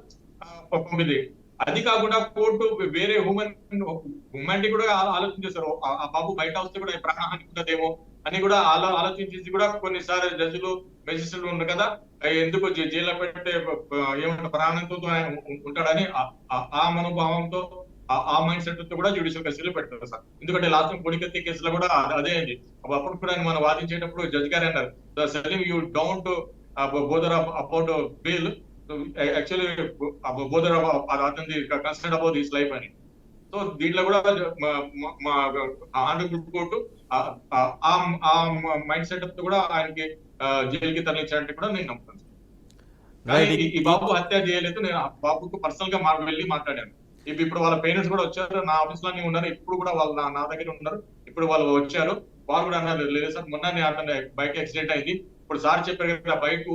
పంపింది. అది కాకుండా కోర్టు వేరే హ్యూమానిటీ కూడా ఆలోచన చేశారు. ఆ బాబు బయట వస్తే కూడా ప్రాణహాని ఉంటదేమో అని కూడా ఆలోచించేసి కూడా కొన్నిసార్లు జడ్జిలు మెజిస్ట్రేట్లు ఉన్నారు కదా, ఎందుకు జైల్లో పెట్టే ఏమంటారు ప్రాణంతో ఉంటాడని ఆ మనోభావంతో ఆ మైండ్ సెట్ తో కూడా జ్యుడిషియల్ కస్టడీలో పెట్టారు సార్. ఎందుకంటే లాస్ట్ కోడికత్తి కేసులో కూడా అదే అయింది. అప్పుడు కూడా మనం వాదించేటప్పుడు జడ్జి గారు అన్నారు, Salim you don't bother about bail, actually bother అతని కన్సర్న్ అబౌట్ హిస్ లైఫ్ అని. సో దీంట్లో కూడా మా ఆనరబుల్ కోర్టు ఆ మైండ్ సెట్ తో కూడా ఆయనకి జైలుకి తరలించాలంటే కూడా నేను నమ్ముతాను. ఈ బాబు హత్య చేయలేదు. నేను ఆ బాబుకు పర్సనల్ గా వెళ్ళి మాట్లాడాను. ఇప్పుడు వాళ్ళ పేరెంట్స్ కూడా వచ్చారు, నా ఆఫీస్ లోనే ఉన్నారు. ఇప్పుడు కూడా వాళ్ళు నా దగ్గర ఉన్నారు. ఇప్పుడు వాళ్ళు వచ్చారు. వాళ్ళు కూడా అన్నారు, లేదు సార్ మొన్న అతని బైక్ యాక్సిడెంట్ అయింది. ఇప్పుడు సార్ చెప్పారు కదా బైక్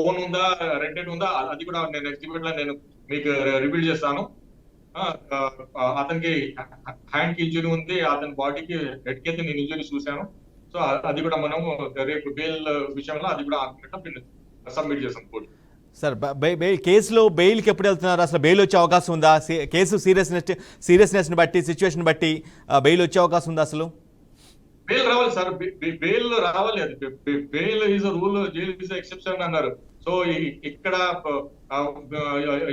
ఓన్ ఉందా రెంటెడ్ ఉందా, అది కూడా నేను ఎగ్జిబిట్ లో నేను మీకు రివీల్ చేస్తాను. అతనికి హ్యాండ్ కి ఇంజురీ ఉంది, అతని బాడీకి హెడ్ కి అయితే నేను ఇంజురీ చూశాను. సో అది కూడా మనం రేపు బెయిల్ విషయంలో అది కూడా సబ్మిట్ చేస్తాం కోర్టు. సార్ కేసులో బెయిల్కి ఎప్పుడు వెళ్తున్నారు? అసలు బెయిల్ వచ్చే అవకాశం ఉందా? కేసు సీరియస్నెస్ని బట్టి సిచ్యువేషన్ బట్టి బెయిల్ వచ్చే అవకాశం ఉందా? అసలు బెయిల్ రావాలి సార్, బెయిల్ రావాలి. అది bail is rule, jail is exception అన్నారు. సో ఇక్కడ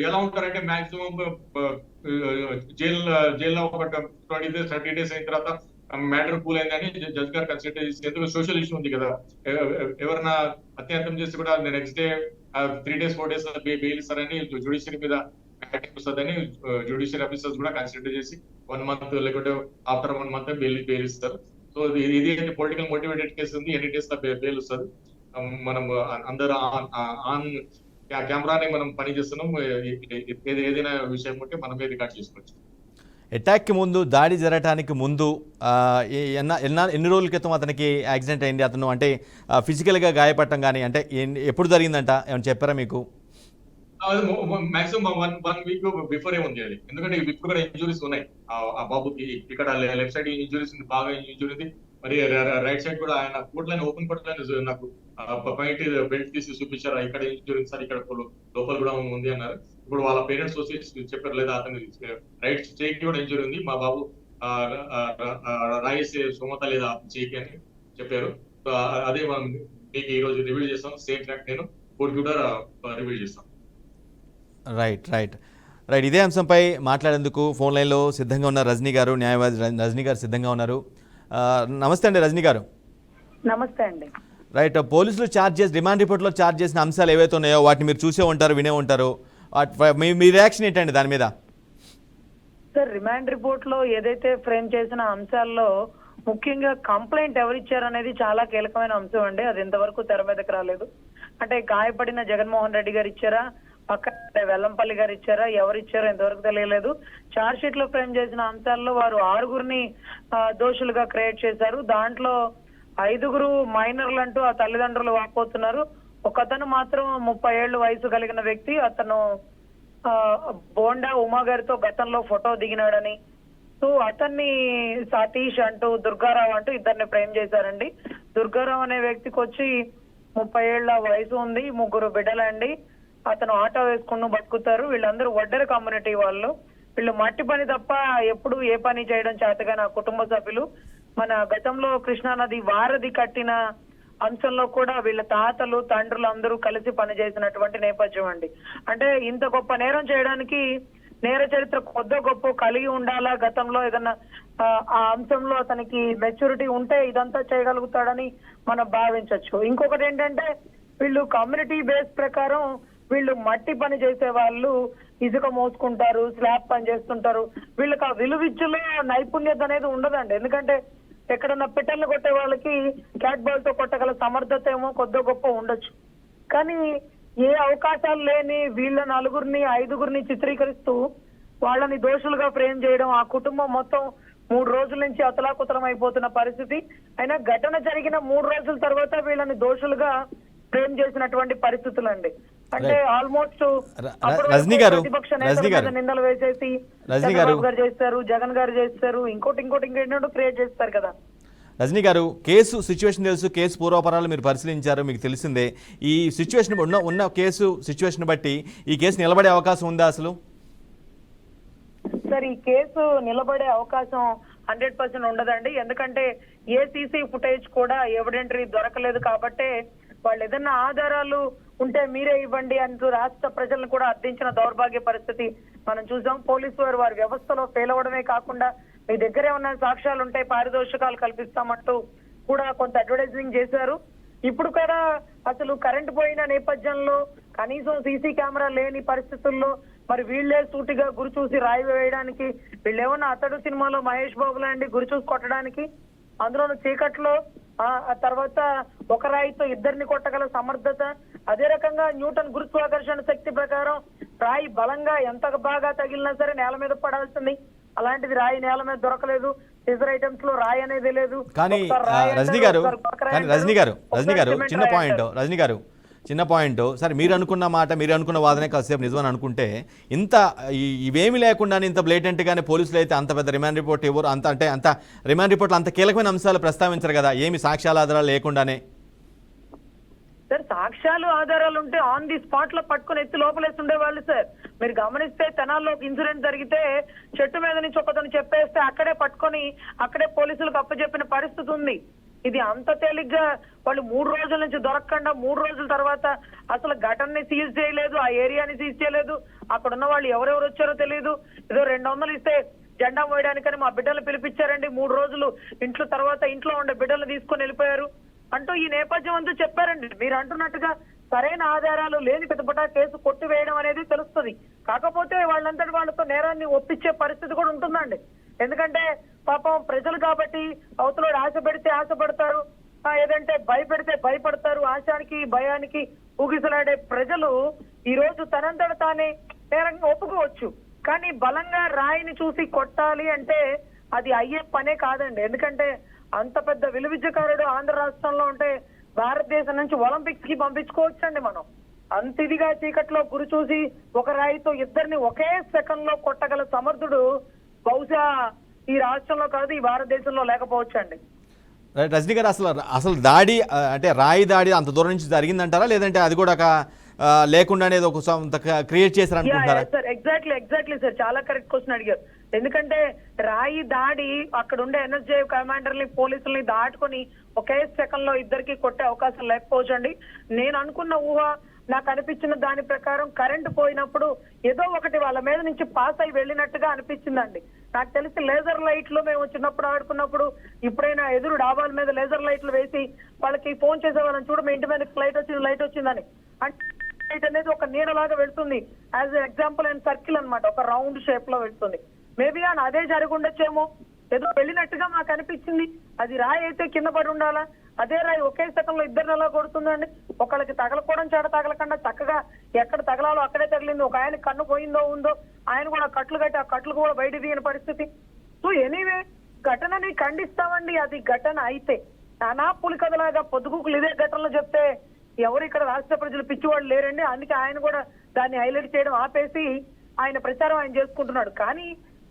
ఎలా ఉంటారంటే మాక్సిమం జైల్లో ఒక 20 days 30 days అయిన తర్వాత మ్యాటర్ కూల్ అయిందని జడ్జ్ గారు కన్సిడర్ చేసి, ఎందుకు సోషల్ ఇష్యూ ఉంది కదా, ఎవరైనా అత్యంతం చేసి కూడా next day 3 days 4 days bail ఇస్తారని జ్యుడిషియరీ మీద వస్తుందని జ్యుడిషియల్ ఆఫీసర్స్ కూడా కన్సిడర్ చేసి 1 month లేకుంటే ఆఫ్టర్ 1 month బెయిల్ ఇస్తారు. సో ఇది పొలిటికల్ మోటివేటెడ్ కేసు ఉంది, ఎన్ని డేస్ బెయిల్ వస్తుంది. మనం అందరూ ఆన్ కెమెరాని మనం పని చేస్తున్నాం. ఏదైనా విషయం ఉంటే మనమే రికార్డ్ చేసుకోవచ్చు. అటాక్కి ముందు, దాడి జరగడానికి ముందు ఎన్ని రోజుల క్రితం అతనికి యాక్సిడెంట్ అయింది? అతను అంటే ఫిజికల్గా గాయపడటం కానీ అంటే ఎప్పుడు జరిగిందంట ఏమైనా చెప్పారా మీకు? మాక్సిమం 1 week బిఫోర్ ఉంది అది. ఎందుకంటే ఇప్పుడు కూడా ఇంజురీస్ ఉన్నాయి ఆ బాబుకి. ఇక్కడ లెఫ్ట్ సైడ్ ఇంజురీస్ బాగా ఇంజురీ ఉంది, మరి రైట్ సైడ్ కూడా ఆయన కోట్లైన ఓపెన్ కోట్లైన నాకు బయట బెల్ట్ తీసి చూపించారు, ఇక్కడ ఇంజురీ సార్, ఇక్కడ లోపల కూడా ఉంది అన్నారు. ఇప్పుడు వాళ్ళ పేరెంట్స్ వచ్చి చెప్పారు, లేదా అతని రైట్ చేయికి కూడా ఇంజురీ ఉంది, మా బాబు రాయేసే సోమత లేదా చేయికి అని చెప్పారు. సో అదే మనం మీకు ఈ రోజు రివీల్ చేస్తాం. సేమ్ ఫ్యాక్ట్ నేను కోర్టు కూడా రివీల్ చేస్తాం. రైట్. రైట్, ఇదే అంశంపై మాట్లాడేందుకు ఫోన్ లైన్లో సిద్ధంగా ఉన్న రజనీ గారు, న్యాయవాది రజనీ గారు సిద్ధంగా ఉన్నారు. నమస్తే అండి రజనీ గారు. నమస్తే అండి. రైట్, పోలీసులు రిమాండ్ రిపోర్ట్లో ఛార్జ్ చేసిన అంశాలు ఏవైతే ఉన్నాయో వాటిని మీరు చూసే ఉంటారు, వినే ఉంటారు. మీ రియాక్షన్ ఏంటండి దాని మీద? సార్, రిమాండ్ రిపోర్ట్ లో ఏదైతే ఫ్రేమ్ చేసిన అంశాల్లో ముఖ్యంగా కంప్లైంట్ ఎవరిచ్చారు అనేది చాలా కీలకమైన అంశం అండి. అది ఇంతవరకు తెర మీదకి రాలేదు. అంటే గాయపడిన జగన్మోహన్ రెడ్డి గారు ఇచ్చారా, పక్క వెల్లంపల్లి గారు ఇచ్చారా, ఎవరిచ్చారో ఇంతవరకు తెలియలేదు. చార్జ్ షీట్ లో ఫ్రేమ్ చేసిన అంశాల్లో వారు 6గురిని దోషులుగా క్రియేట్ చేశారు. దాంట్లో 5గురు మైనర్లు అంటూ ఆ తల్లిదండ్రులు వాపోతున్నారు. ఒకతను మాత్రం 30 ఏళ్ల వయసు కలిగిన వ్యక్తి. అతను బోండా ఉమా గారితో గతంలో ఫోటో దిగినాడని, సో అతన్ని సతీష్ అంటూ దుర్గారావు అంటూ ఇద్దరిని ఫ్రేమ్ చేశారండి. దుర్గారావు అనే వ్యక్తికి వచ్చి 30 ఏళ్ల వయసు ఉంది, 3 బిడ్డలండి. అతను ఆటో వేసుకుని బతుకుతారు. వీళ్ళందరూ వడ్డెర కమ్యూనిటీ వాళ్ళు. వీళ్ళు మట్టి పని తప్ప ఎప్పుడు ఏ పని చేయడం చేతగా నా కుటుంబ సభ్యులు. మన గతంలో కృష్ణానది వారధి కట్టిన అంశంలో కూడా వీళ్ళ తాతలు తండ్రులు అందరూ కలిసి పనిచేసినటువంటి నేపథ్యం అండి. అంటే ఇంత గొప్ప నేరం చేయడానికి నేర చరిత్ర కొద్ది గొప్ప కలిగి ఉండాలా, గతంలో ఏదన్నా ఆ అంశంలో అతనికి మెచ్యూరిటీ ఉంటే ఇదంతా చేయగలుగుతాడని మనం భావించవచ్చు. ఇంకొకటి ఏంటంటే వీళ్ళు కమ్యూనిటీ బేస్ ప్రకారం వీళ్ళు మట్టి పని చేసే వాళ్ళు ఇసుక మోసుకుంటారు, స్లాబ్ పని చేస్తుంటారు. వీళ్ళకి ఆ విలువిద్యలో నైపుణ్యత అనేది ఉండదండి. ఎందుకంటే ఎక్కడన్నా పిట్టర్లు కొట్టే వాళ్ళకి క్యాట్ బాల్ తో కొట్టగల సమర్థత ఏమో కొద్ది గొప్ప ఉండొచ్చు. కానీ ఏ అవకాశాలు లేని వీళ్ళ 4గురిని 5గురిని చిత్రీకరిస్తూ వాళ్ళని దోషులుగా ఫ్రేమ్ చేయడం, ఆ కుటుంబం మొత్తం 3 రోజుల నుంచి అతలాకుతలం అయిపోతున్న పరిస్థితి. అయినా ఘటన జరిగిన 3 రోజుల తర్వాత వీళ్ళని దోషులుగా ఫ్రేమ్ చేసినటువంటి పరిస్థితులు అండి. అంటే ఆల్మోస్ట్ రజనీ గారు నిందలు వేసేసి చంద్రబాబు గారు చేస్తారు, జగన్ గారు చేస్తారు, ఇంకోటి ఇంకేంటో క్రియేట్ చేస్తారు కదా. రజనీ గారు, కేసు సిచ్యువేషన్ తెలుసు, కేసు పూర్వపరాలు మీరు పరిశీలించారు, మీకు తెలిసిందే. ఈ సిచ్యువేషన్ ఉన్న కేసు సిచ్యువేషన్ బట్టి ఈ కేసు నిలబడే అవకాశం ఉందా అసలు? సార్, ఈ కేసు నిలబడే అవకాశం 100% ఉండదండి. ఎందుకంటే ఏ సీసీ ఫుటేజ్ కూడా ఎవిడెంటరీ దొరకలేదు. కాబట్టే వాళ్ళు ఏదన్నా ఆధారాలు ఉంటే మీరే ఇవ్వండి అంటూ రాష్ట్ర ప్రజలను కూడా అర్థించిన దౌర్భాగ్య పరిస్థితి మనం చూసాం. పోలీసు వారి వ్యవస్థలో ఫెయిల్ అవ్వడమే కాకుండా మీ దగ్గర ఏమన్నా సాక్ష్యాలు ఉంటే పారితోషికాలు కల్పిస్తామంటూ కూడా కొంత అడ్వర్టైజింగ్ చేశారు. ఇప్పుడు కూడా అసలు కరెంట్ పోయిన నేపథ్యంలో కనీసం సీసీ కెమెరా లేని పరిస్థితుల్లో మరి వీళ్లే సూటిగా గురి చూసి రాయి వేయడానికి, వీళ్ళేమన్నా అతడు సినిమాలో మహేష్ బాబు లాంటి గురి చూసి కొట్టడానికి, అందులోనూ చీకట్లో ఆ తర్వాత ఒక రాయితో ఇద్దరిని కొట్టగల సమర్థత, అదే రకంగా న్యూటన్ గురుత్వాకర్షణ శక్తి ప్రకారం రాయి బలంగా ఎంత బాగా తగిలినా సరే నేల మీద పడాల్సింది. అలాంటిది రాయి నేల మీద దొరకలేదు. సిజర్ ఐటమ్స్ లో రాయి అనేది లేదు. కానీ రజనీ గారు చిన్న పాయింట్ సరే, మీరు అనుకున్న మాట, మీరు అనుకున్న వాదనే కాసేపు నిజమని అనుకుంటే, ఇంత ఇవేమి లేకుండానే ఇంత బ్లేటెంట్గానే పోలీసులు అయితే అంత పెద్ద రిమాండ్ రిపోర్ట్ ఇవ్వరు. అంత రిమాండ్ రిపోర్ట్లో అంత కీలకమైన అంశాలు ప్రస్తావించరు కదా, ఏమి సాక్ష్యాల ఆధారాలు లేకుండానే. సార్, సాక్ష్యాలు ఆధారాలు ఉంటే ఆన్ ది స్పాట్ లో పట్టుకుని ఎత్తి లోపలేస్తుండే వాళ్ళు. సార్, మీరు గమనిస్తే తెనాల్లో ఇన్సిడెంట్ జరిగితే చెట్టు మీద నుంచి ఒకతను చెప్పేస్తే అక్కడే పట్టుకొని అక్కడే పోలీసులకు అప్పచెప్పిన పరిస్థితి ఉంది. ఇది అంత తేలిగ్గా వాళ్ళు 3 రోజుల నుంచి దొరకకుండా 3 రోజుల తర్వాత అసలు ఘటనని సీజ్ చేయలేదు, ఆ ఏరియాని సీజ్ చేయలేదు, అక్కడ ఉన్న వాళ్ళు ఎవరెవరు వచ్చారో తెలియదు. ఏదో 200 ఇస్తే జెండా మోయడానికని మా బిడ్డలు పిలిపించారండి, 3 రోజులు ఇంట్లో తర్వాత ఇంట్లో ఉండే బిడ్డలు తీసుకొని వెళ్ళిపోయారు అంటూ ఈ నేపథ్యం అంతా చెప్పారండి. మీరు అంటున్నట్టుగా సరైన ఆధారాలు లేని పితపట కేసు కొట్టివేయడం అనేది తెలుస్తుంది. కాకపోతే వాళ్ళంతటి వాళ్ళతో నేరాన్ని ఒప్పించే పరిస్థితి కూడా ఉంటుందండి. ఎందుకంటే పాపం ప్రజలు కాబట్టి అవతల ఆశ పెడితే ఆశపడతారు, ఏదంటే భయపెడితే భయపడతారు. ఆశానికి భయానికి ఊగిసలాడే ప్రజలు ఈ రోజు తనంతట తానే నేరంగా ఒప్పుకోవచ్చు. కానీ బలంగా రాయిని చూసి కొట్టాలి అంటే అది అయ్యే పనే కాదండి. ఎందుకంటే అంత పెద్ద విలువిద్యకారుడు ఆంధ్ర రాష్ట్రంలో ఉంటే భారతదేశం నుంచి ఒలింపిక్స్ కి పంపించుకోవచ్చండి మనం. అంత ఇదిగా చీకట్లో గురి చూసి ఒక రాయితో ఇద్దరిని ఒకే సెకండ్ లో కొట్టగల సమర్థుడు బహుశా ఈ రాష్ట్రంలో కాదు, ఈ భారతదేశంలో లేకపోవచ్చండి. రజనీ గారు, అసలు దాడి అంటే రాయి దాడి అంత దూరం నుంచి జరిగిందంటారా, లేదంటే అది కూడా లేకుండానే ఒక క్రియేట్ చేశారు అనుకుంటారా? ఎగ్జాక్ట్లీ సార్, చాలా కరెక్ట్ క్వశ్చన్ అడిగారు. ఎందుకంటే రాయి దాడి అక్కడ ఉండే ఎన్ఎస్జే కమాండర్ని పోలీసుల్ని దాటుకొని ఒకే సెకండ్ లో ఇద్దరికి కొట్టే అవకాశం లేకపోవచ్చండి. నేను అనుకున్న ఊహ నాకు అనిపించిన దాని ప్రకారం కరెంటు పోయినప్పుడు ఏదో ఒకటి వాళ్ళ మీద నుంచి పాస్ అయి వెళ్ళినట్టుగా అనిపించిందండి. నాకు తెలిసి లేజర్ లైట్లు మేము చిన్నప్పుడు ఆడుకున్నప్పుడు ఎప్పుడైనా ఎదురు డాబాల మీద లేజర్ లైట్లు వేసి వాళ్ళకి ఫోన్ చేసేవాళ్ళని, చూడ మీ ఇంటి మీద లైట్ వచ్చిందని. అంటే లైట్ అనేది ఒక నీడలాగా వెళ్తుంది, యాజ్ ఎగ్జాంపుల్ అండ్ సర్కిల్ అన్నమాట, ఒక రౌండ్ షేప్ లో వెళ్తుంది. మేబీ అని అదే జరిగి ఉండొచ్చేమో, ఏదో వెళ్ళినట్టుగా మాకు అనిపించింది. అది రాయి అయితే కింద పడి ఉండాలా, అదే రాయి ఒకే సెకండ్ లో ఇద్దరిని ఎలా కొడుతుందండి? ఒకళ్ళకి తగలకోవడం చేత తగలకుండా చక్కగా ఎక్కడ తగలాలో అక్కడే తగిలింది. ఒక ఆయన కన్ను పోయిందో ఉందో, ఆయన కూడా కట్లు కట్టి ఆ కట్లు కూడా బయట తీయని పరిస్థితి. సో ఎనీవే ఘటనని ఖండిస్తామండి. అది ఘటన అయితే నానా పులికథలాగా పొద్దుగుకులు ఇదే ఘటనలో చెప్తే ఎవరు ఇక్కడ రాష్ట్ర ప్రజలు పిచ్చివాళ్ళు లేరండి. అందుకే ఆయన కూడా దాన్ని హైలైట్ చేయడం ఆపేసి ఆయన ప్రచారం ఆయన చేసుకుంటున్నాడు. కానీ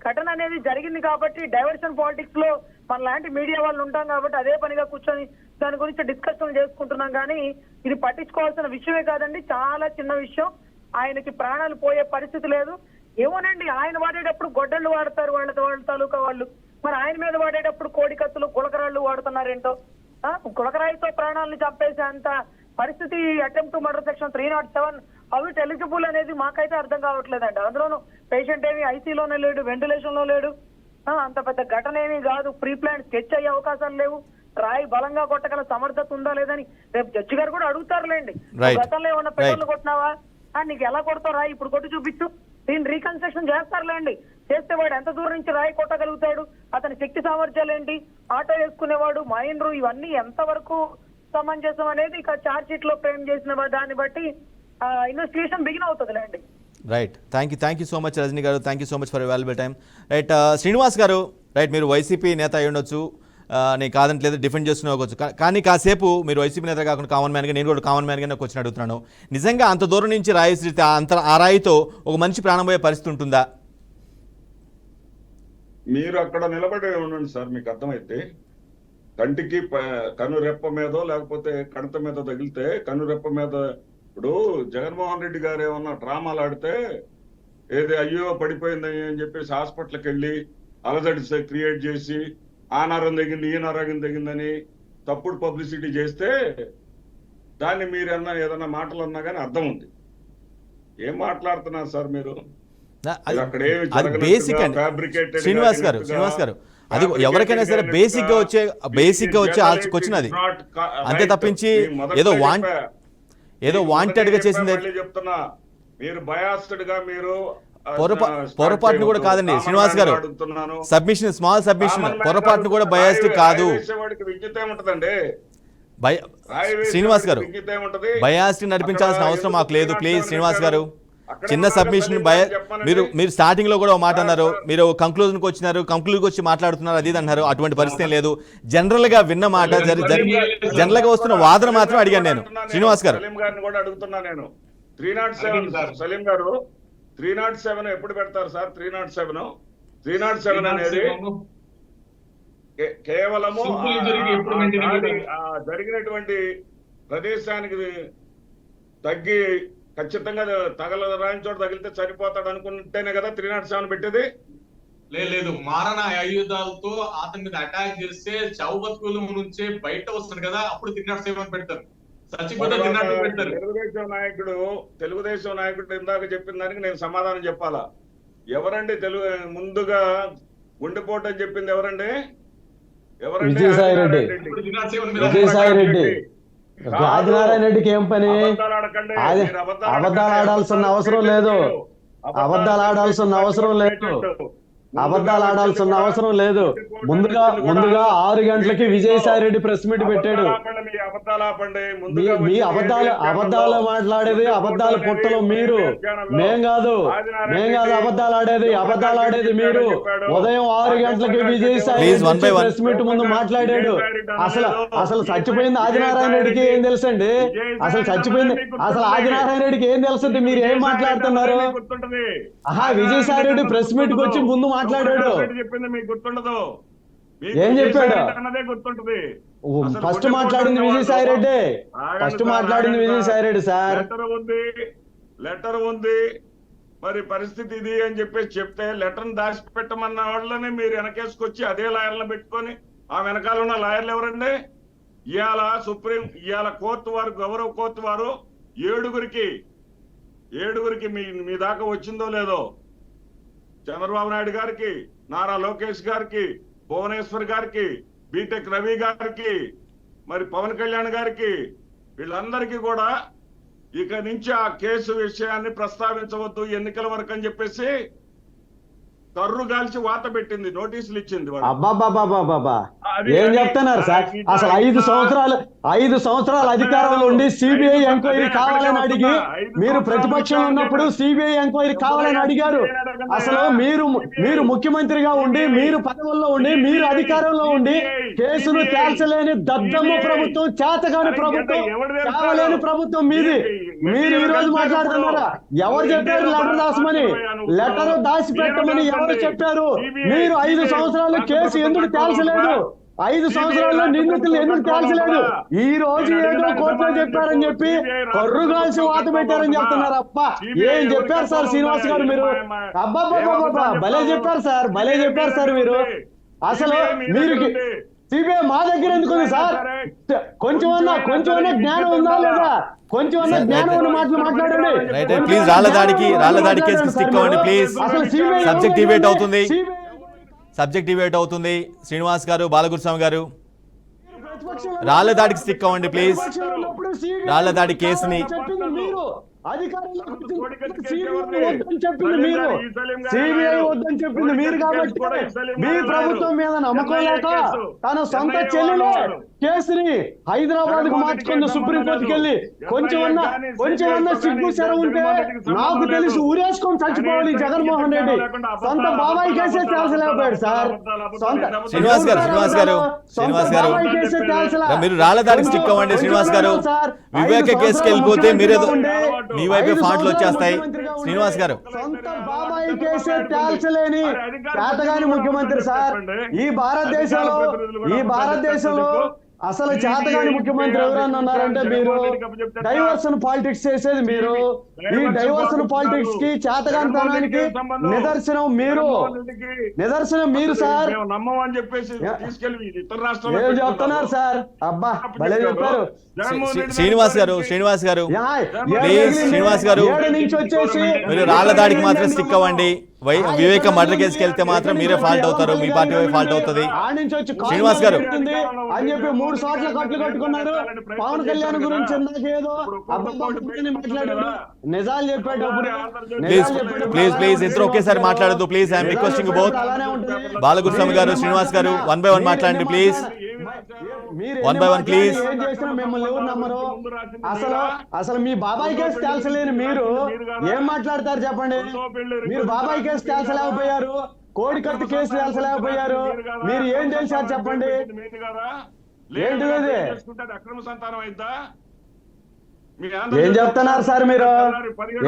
ఘటన అనేది జరిగింది కాబట్టి డైవర్షన్ పాలిటిక్స్ లో మన లాంటి మీడియా వాళ్ళు ఉంటాం కాబట్టి అదే పనిగా కూర్చొని దాని గురించి డిస్కషన్ చేసుకుంటున్నాం. కానీ ఇది పట్టించుకోవాల్సిన విషయమే కాదండి, చాలా చిన్న విషయం. ఆయనకి ప్రాణాలు పోయే పరిస్థితి లేదు. ఏమోనండి, ఆయన వాడేటప్పుడు గొడ్డళ్ళు వాడతారు వాళ్ళ తాలూకా వాళ్ళు, మరి ఆయన మీద వాడేటప్పుడు కోడికత్తులు గులకరాళ్ళు వాడుతున్నారేంటో. గులకరాయితో ప్రాణాలను చంపేసే అంత పరిస్థితి attempt to murder section 307 how it eligible అనేది మాకైతే అర్థం కావట్లేదండి. అందులోనూ పేషెంట్ ఏమి ఐసీలోనే లేడు, వెంటిలేషన్ లో లేడు, అంత పెద్ద ఘటన ఏమీ కాదు, ప్రీ ప్లాన్ స్కెచ్ అయ్యే అవకాశాలు లేవు, రాయి బలంగా కొట్టగల సమర్థత ఉందా లేదని రేపు జడ్జి గారు కూడా అడుగుతారులేండి. గతంలో ఏమన్నా పెట్రోల్ కొట్టినావా, నీకు ఎలా కొడతావు రాయి ఇప్పుడు కొట్టి చూపించు, దీన్ని రీకన్స్ట్రక్షన్ చేస్తారులేండి. చేస్తే వాడు ఎంత దూరం నుంచి రాయి కొట్టగలుగుతాడు, అతని శక్తి సామర్థ్యాలు ఏంటి, ఆటో వేసుకునేవాడు, మైండ్రు, ఇవన్నీ ఎంతవరకు సమంజసం అనేది ఇక ఛార్జ్ షీట్ లో ఫ్రేమ్ చేసిన దాన్ని బట్టి ఇన్వెస్టిగేషన్ బిగిన్ అవుతుందిలేండి. Right, thank you so much Rajini garu, thank you so much for available time. Right, Srinivas garu, right, మీరు వైసీపీ నేత అయి ఉండొచ్చు, నేను కాదంటలేదు, డిఫెండ్ చేస్తున్నా, కానీ కాసేపు మీరు వైసీపీ నేత కాకుండా కామన్ మ్యాన్గా, నేను కూడా కామన్ మ్యాన్గా నాకు క్వశ్చన్ అడుగుతున్నాను. నిజంగా అంత దూరం నుంచి రాయిస్తే ఆ రాయితో ఒక మనిషి ప్రాణం పోయే పరిస్థితి ఉంటుందా? మీరు అక్కడ నిలబడి ఉండండి సార్, మీకు అర్థమైతే. కంటికి కనురెప్ప మీదో లేకపోతే కణత మీద తగిలితే కనురెప్ప మీద, ఇప్పుడు జగన్మోహన్ రెడ్డి గారు ఏమన్నా డ్రామాలు ఆడితే ఏది అయ్యో పడిపోయిందని అని చెప్పేసి హాస్పిటల్కి వెళ్ళి అలజడి క్రియేట్ చేసి ఆ నరం తగింది ఈ నరం తగిందని తప్పుడు పబ్లిసిటీ చేస్తే దాన్ని మీరన్నా ఏదన్నా మాటలు అన్నా కానీ అర్థం ఉంది. ఏం మాట్లాడుతున్నారు సార్ మీరు? శ్రీనివాస్ గారు, అది ఎవరికైనా సరే బేసిక్ గా వచ్చే క్వశ్చన్ అది, అంతే తప్పించి ఏదో వాంటెడ్ గా చేసింది చెప్తున్నా. మీరు బయాస్డ్ గా మీరు పొరపాటును కూడా కాదండి శ్రీనివాస్ గారు, సబ్మిషన్ స్మాల్ సబ్మిషన్, పొరపాటును కూడా బయాస్డ్ కాదు శ్రీనివాస్ గారు. బయాస్డ్ నడిపించాల్సిన అవసరం మాకు లేదు, ప్లీజ్ శ్రీనివాస్ గారు. చిన్న సబ్మిషన్ మీరు స్టార్టింగ్ లో కూడా ఒక మాట అన్నారు, మీరు కంక్లూజన్కి వచ్చి మాట్లాడుతున్నారు, అది అన్నారు. అటువంటి పరిస్థితి లేదు. జనరల్ గా విన్న మాట, జనరల్ గా వస్తున్న వాదన మాత్రం అడిగాను నేను. శ్రీనివాస్ గారు, సలీం గారిని కూడా అడుగుతున్నా నేను. 307 సలీం గారు, 307 ఎప్పుడు పెడతారు సార్? 307 అనేది కేవలము జరిగినటువంటి ప్రదేశానికి తగ్గి ఖచ్చితంగా రాని చోట తగిలితే సరిపోతాడు అనుకుంటేనే కదా 307 పెట్టేది. లేదు, మారణ ఆయుధాలతో అతని మీద అటాక్ చేస్తే చావు బతుకుల నుంచే బయట వస్తాడు కదా, అప్పుడు 307 పెడతారు. తెలుగుదేశం నాయకుడు ఇందాక చెప్పిన దానికి నేను సమాధానం చెప్పాలా? ఎవరండి ముందుగా గుండెపోటు అని చెప్పింది ఎవరండి? విజయసాయి రెడ్డి. ఆదినారాయణ రెడ్డికి ఏం పని? అబద్ధాలు ఆడాల్సిన అవసరం లేదు, అబద్ధాలు ఆడాల్సిన అవసరం లేదు. ముందుగా 6 గంటలకి విజయసాయి రెడ్డి ప్రెస్ మీట్ పెట్టాడు. మీ అబద్ధాలు మాట్లాడేది, అబద్ధాల పుట్టలో మీరు, మేం కాదు అబద్ధాలు ఆడేది మీరు. ఉదయం 6 గంటలకి విజయసాయి రెడ్డి ప్రెస్ మీట్ ముందు మాట్లాడాడు. అసలు చచ్చిపోయింది ఆదినారాయణ రెడ్డికి ఏం తెలుసండి? అసలు ఆదినారాయణ రెడ్డికి ఏం తెలుసండి? మీరు ఏం మాట్లాడుతున్నారు? విజయసాయి రెడ్డి ప్రెస్ మీట్ కి వచ్చి ముందు మాట్లాడాడు. చెప్పింది మీకు గుర్తుండదు? ఏం చెప్పాడు? అన్నదే గుర్తుంటది. ఫస్ట్ మాట్లాడింది విజయసాయి రెడ్డి సార్. లెటర్ ఉంది మరి పరిస్థితి ఇది అని చెప్పేసి చెప్తే లెటర్ దాచిపెట్టమన్న వాళ్ళని మీరు వెనకేసుకొచ్చి అదే లాయర్లను పెట్టుకొని ఆ వెనకాల ఉన్న లాయర్లు ఎవరండి? ఇవాళ కోర్టు వారు, గౌరవ కోర్టు వారు ఏడుగురికి మీ దాకా వచ్చిందో లేదో, చంద్రబాబు నాయుడు గారికి, నారా లోకేష్ గారికి, భువనేశ్వర్ గారికి, బీటెక్ రవి గారికి, మరి పవన్ కళ్యాణ్ గారికి, వీళ్ళందరికీ కూడా ఇక నుంచి ఆ కేసు విషయాన్ని ప్రస్తావించవద్దు ఎన్నికల వరకు అని చెప్పేసి కర్రు గాల్చి వాత పెట్టింది, నోటీసులు ఇచ్చింది. అబ్బాబాబాబాబా ఏం చెప్తున్నారు సార్? అసలు 5 సంవత్సరాల అధికారంలో ఉండి సిబిఐ ఎంక్వైరీ కావాలని అడిగి, మీరు ప్రతిపక్షంలో ఉన్నప్పుడు సిబిఐ ఎంక్వైరీ కావాలని అడిగారు. అసలు మీరు ముఖ్యమంత్రిగా ఉండి, మీరు పదవుల్లో ఉండి, మీరు అధికారంలో ఉండి కేసును తేల్చలేని దద్దమ్మ ప్రభుత్వం, చేతగాని ప్రభుత్వం, కావలేని ప్రభుత్వం మీది. మీరు ఈ రోజు మాట్లాడుతున్నారా? ఎవరు చెప్పారు లెటర్ దాచమని? లెటర్ దాచి పెట్టమని ఎవరు చెప్పారు? మీరు 5 సంవత్సరాలు కేసు ఎందుకు తేల్చలేదు? 5 సంవత్సరాల్లో నిందితులు ఎందుకు తేల్చలేదు? ఈ రోజు ఏదో కోర్టులో చెప్పారని చెప్పి కర్రుగాల్సి వాత పెట్టారని చెప్తున్నారు. అప్ప ఏం చెప్పారు సార్ శ్రీనివాస్ గారు మీరు? అబ్బాబాబాబా భలే చెప్పారు సార్, భలే చెప్పారు సార్ మీరు. అసలు మీరు సిబిఐ మా దగ్గర ఎందుకు ఉంది సార్? కొంచెమన్నా జ్ఞానం ఉందా లేదా? కొంచెమన్నా జ్ఞానం ఉన్న మాటలు మాట్లాడండి. ప్లీజ్ రాళ్లదాడి కేసుకి స్టిక్ అవ్వండి ప్లీజ్. సబ్జెక్ట్ డిబేట్ అవుతుంది. శ్రీనివాస్ గారు, బాలగురుస్వామి గారు, రాళ్లదాడికి స్టిక్ అవ్వండి ప్లీజ్. రాళ్లదాడి కేసుని సిబిఐ వద్దని చెప్పింది మీరు కాబట్టి మీ ప్రభుత్వం మీద నమ్మకం లేక తన సొంత చెల్లెలే కేసుని హైదరాబాద్ కు మార్చుకుంది సుప్రీంకోర్టుకి వెళ్ళి. కొంచెమన్నా సిగ్గు సెరవు ఉంటే నాకు తెలిసి ఊరేసుకొని చచ్చిపోవాలి జగన్మోహన్ రెడ్డి. సొంత బాబాయ్ కేసే తేల్చలేకపోయాడు సార్. శ్రీనివాస్ గారు మీరు రాళ్లదాడికి స్టిక్ అవ్వండి. శ్రీనివాస్ గారు, వివేక కేసుకి వెళ్ళిపోతే మీరేదో మీ వైపే ఫాంట్లు వచ్చేస్తాయి. శ్రీనివాస్ గారు, సొంత బాబాయి కేసే తేల్చలేని చేతగాని ముఖ్యమంత్రి సార్ ఈ భారతదేశంలో. అసలు చేతగాని ముఖ్యమంత్రి ఎవరన్నా ఉన్నారంటే మీరు. డైవర్షన్ పాలిటిక్స్ చేసేది మీరు. ఈ డైవర్షన్ పాలిటిక్స్ కి, చేతగానితనానికి నిదర్శనం మీరు సార్. నమ్మని చెప్పేసి ఏం చెప్తున్నారు సార్? అబ్బా భలే చెప్పారు. శ్రీనివాస్ గారు ప్లీజ్, శ్రీనివాస్ గారు మీరు రాళ్లదాడికి మాత్రం స్టిక్ అవ్వండి. వివేక మర్డర్ కేసుకి వెళ్తే మాత్రం మీరే ఫాల్ట్ అవుతారు, మీ పార్టీ ఫాల్ట్ అవుతుంది. శ్రీనివాస్ గారు అని చెప్పి 3 సార్లు కట్లు కట్టుకున్నారు. పవన్ కళ్యాణ్ గురించి ఏదో మాట్లాడారు. నిజాలు చెప్పేటప్పుడు ప్లీజ్ ఇద్దరు ఒకేసారి మాట్లాడద్దు please. I'm requesting both. Balaguruswamy గారు, శ్రీనివాస్ గారు 1 by 1 మాట్లాడండి ప్లీజ్. 1 by 1 please. ఏం చేసినా మిమ్మల్ని ఎవరు నమ్మరు. అసలు మీ బాబాయ్ కేసు తేల్చలేని మీరు ఏం మాట్లాడతారు చెప్పండి? మీరు బాబాయ్ కేసు తేల్చలేకపోయారు, కోడికత్తి కేసు తేల్చలేకపోయారు. మీరు ఏం చేశారు చెప్పండి? ఏంటిది? ఏం చెప్తున్నారు సార్ మీరు?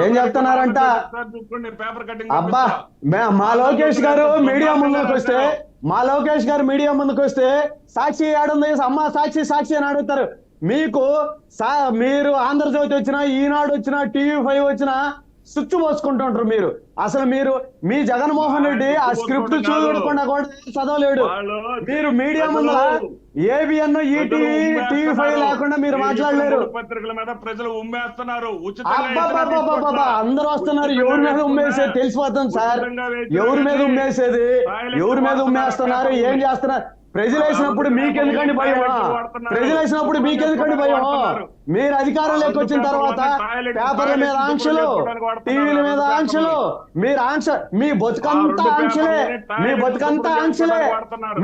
ఏం చెప్తున్నారంట? అబ్బా మా లోకేష్ గారు మీడియా ముందుకు వస్తే సాక్షి ఏడుంది అమ్మ, సాక్షి అని అడుగుతారు. మీరు ఆంధ్రజ్యోతి వచ్చినా, ఈనాడు వచ్చినా, TV5 వచ్చినా సుచ్చు పోసుకుంటుంటారు మీరు. అసలు మీ జగన్మోహన్ రెడ్డి ఆ స్క్రిప్ట్ చూడకుండా కూడా చదవలేడు. మీరు మీడియా ముందు ABN, ETV, TV5 లేకుండా మీరు మాట్లాడలేరు. పత్రికల మీద ప్రజలు ఉమ్మేస్తున్నారు. అందరూ వస్తున్నారు. ఎవరి మీద ఉమ్మేసేది తెలిసిపోతుంది సార్. ఎవరి మీద ఉమ్మేస్తున్నారు, ఏం చేస్తున్నారు? ప్రజలు వేసినప్పుడు మీకెందుకండి భయం? మీరు అధికారంలోకి వచ్చిన తర్వాత పేపర్ల మీద ఆంక్షలు, టీవీల మీద ఆంక్షలు, మీ బతుకంతా ఆంక్షలే.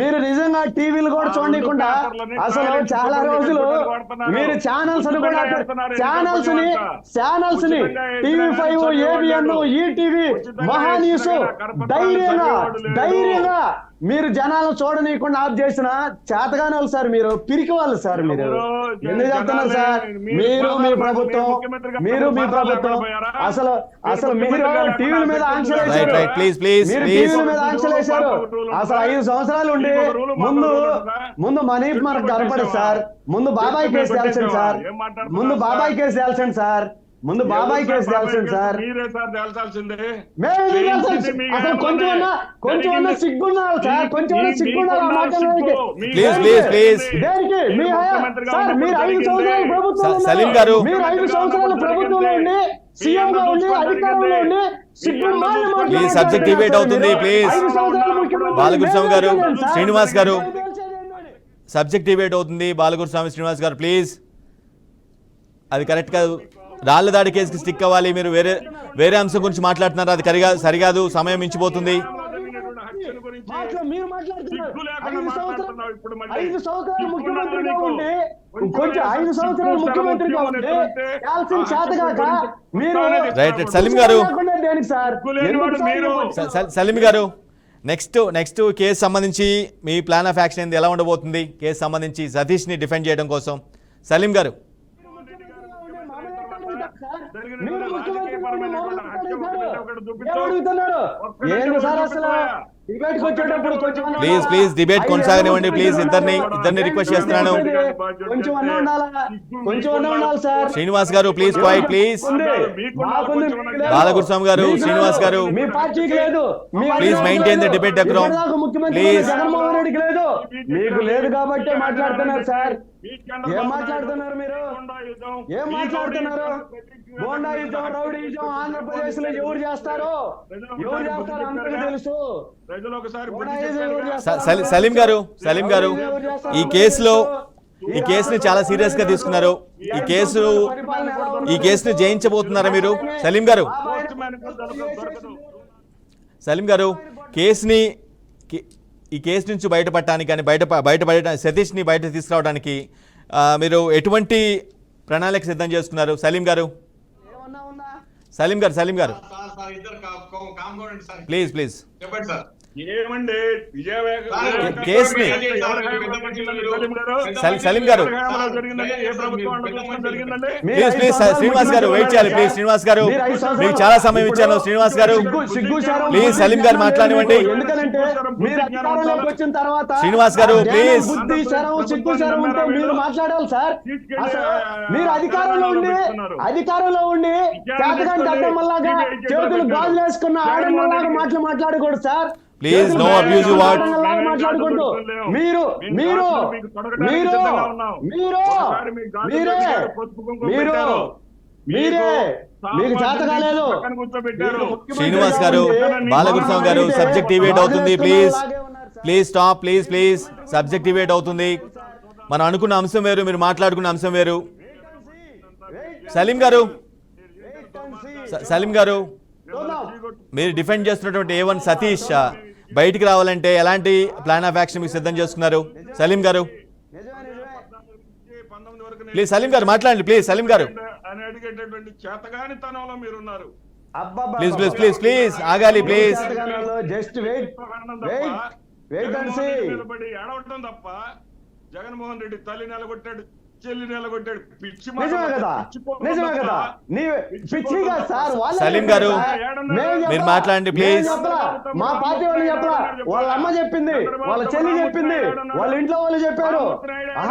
మీరు నిజంగా టీవీలు కూడా చూడకుండా అసలు చాలా రోజులు మీరు ఛానల్స్ ని TV5, ABN, ETV, మహాన్యూస్ ధైర్యంగా మీరు జనాలను చూడనీయకుండా ఆఫ్ చేసిన చేతగానే వాళ్ళు సార్. మీరు పిరికి వాళ్ళు సార్. మీరు ఎందుకు చెప్తున్నారు సార్? మీరు మీ ప్రభుత్వం అసలు మీరు టీవీల మీద ఆంక్షలు వేశారు. అసలు 5 సంవత్సరాలు ఉండి ముందు మనకు కనపడదు సార్. ముందు బాబాయ్ కేసు తేల్చండి సార్. ముందు బాబాయ్ కేసు తేల్చండి సార్. మీరే సార్ తేల్చాల్సిందే. మేము ఎందుకు తేల్చాలి? అసలు కొంచెమన్నా సిగ్గున్నారు సార్, కొంచెమన్నా సిగ్గున్నారు ఆ మాట్లాడడానికి. ప్లీజ్ దేనికి? సార్ మీరు 5 సంవత్సరాల ప్రభుత్వంలో సలీం గారు. మీరు 5 సంవత్సరాల ప్రభుత్వంలో ఉండి సీఎం గా ఉండి అధికారంలో ఉండి ప్లీజ్ సబ్జెక్ట్ డిబేట్ అవుతుంది. ప్లీజ్ బాలగురుస్వామి గారు, శ్రీనివాస్ గారు, సబ్జెక్ట్ డిబేట్ అవుతుంది. బాలగురుస్వామి, శ్రీనివాస్ గారు ప్లీజ్, అది కరెక్ట్ కాదు. రాళ్ల దాడి కేసుకి స్టిక్ అవ్వాలి. మీరు వేరే అంశం గురించి మాట్లాడుతున్నారు, అది సరికాదు. సమయం మించిపోతుంది. మీరు మాట్లాడుతున్నారు 5 సంవత్సరాలు ముఖ్యమంత్రిగా ఉండి కొంచెం 5 సంవత్సరాలు ముఖ్యమంత్రిగా ఉండి కాల్సిన చేతగాక మీరు రైట్ సలీం గారు. దేనికి సార్? సలీం గారు, నెక్స్ట్ కేసు సంబంధించి మీ ప్లాన్ ఆఫ్ యాక్షన్ ఏంది? ఎలా ఉండబోతుంది కేసు సంబంధించి సతీష్ని డిఫెండ్ చేయడం కోసం? సలీం గారు. ప్లీజ్ డిబేట్ కొనసాగనివ్వండి. ప్లీజ్ ఇద్దరిని రిక్వెస్ట్ చేస్తున్నాను. శ్రీనివాస్ గారు ప్లీజ్ క్వైట్ ప్లీజ్. బాలగురుస్వామి గారు, శ్రీనివాస్ గారు please maintain the debate decorum please. Jaganmohan రెడ్డికి లేదు, మీకు లేదు కాబట్టి మాట్లాడుతున్నారు సార్. ఏం మాట్లాడుతున్నారు మీరు? ఏం మాట్లాడుతున్నారు? గోండాయుజం, రౌడీయుజం ఆంధ్రప్రదేశ్ లో ఎవరు చేస్తారు అందరికీ తెలుసు. సలీం గారు ఈ కేసుని చాలా సీరియస్ గా తీసుకున్నారు. ఈ కేసుని జయించబోతున్నారా మీరు? సలీం గారు ఈ కేసు నుంచి బయటపడటానికి కానీ బయటపడటానికి సతీష్ని బయట తీసుకురావడానికి మీరు ఎటువంటి ప్రణాళిక సిద్ధం చేసుకున్నారు? సలీం గారు ప్లీజ్ చెప్పండి సార్. ఏమండి కేసుని సలీం గారు ప్లీజ్ శ్రీనివాస్ గారు వెయిట్ చేయాలి. ప్లీజ్ శ్రీనివాస్ గారు, మీకు చాలా సమయం ఇచ్చాను. శ్రీనివాస్ గారు ప్లీజ్ సలీం గారు మాట్లాడివ్వండి. శ్రీనివాస్ గారు ప్లీజ్. మీరు మాట్లాడాలి సార్. మీరు అధికారంలో ఉండి చేతగాని అడ్డమ్మలాగా చేతులు గాజులు వేసుకున్న ఆడమ్మలాగా మాట్లాడకూడదు sir. Please no abusive word. మాట్లాడకూడదు. మీరు మీకు చేత కాలేదు. శ్రీనివాస్ గారు, బాలగురుస్వామి గారు, సబ్జెక్ట్ డిబేట్ అవుతుంది. Please stop. Please subject debate అవుతుంది. మనం అనుకున్న అంశం వేరు, మీరు మాట్లాడుకున్న అంశం వేరు. సలీం గారు మీరు డిఫెండ్ చేస్తున్నటువంటి A1 సతీష్ బయటికి రావాలంటే ఎలాంటి ప్లాన్ ఆఫ్ యాక్షన్ మీకు సిద్ధం చేసుకున్నారు? సలీం గారు ప్లీజ్. సలీం గారు మాట్లాడండి ప్లీజ్. సలీం గారు అని అడిగేటటువంటి చేతగానితనంలో మీరున్నారు. ప్లీజ్ ఆగాలి ప్లీజ్. జస్ట్ నిలబడి ఏడవటం తప్ప జగన్మోహన్ రెడ్డి తల్లి నిలగొట్టాడు, చెల్లి నిలగొట్టాడు. నిజమే కదా. సలీం గారు మీరు మాట్లాడండి ప్లీజ్. మా పార్టీ వాళ్ళు చెప్పరా? వాళ్ళ అమ్మ చెప్పింది, వాళ్ళ చెల్లి చెప్పింది, వాళ్ళ ఇంట్లో వాళ్ళు చెప్పారు.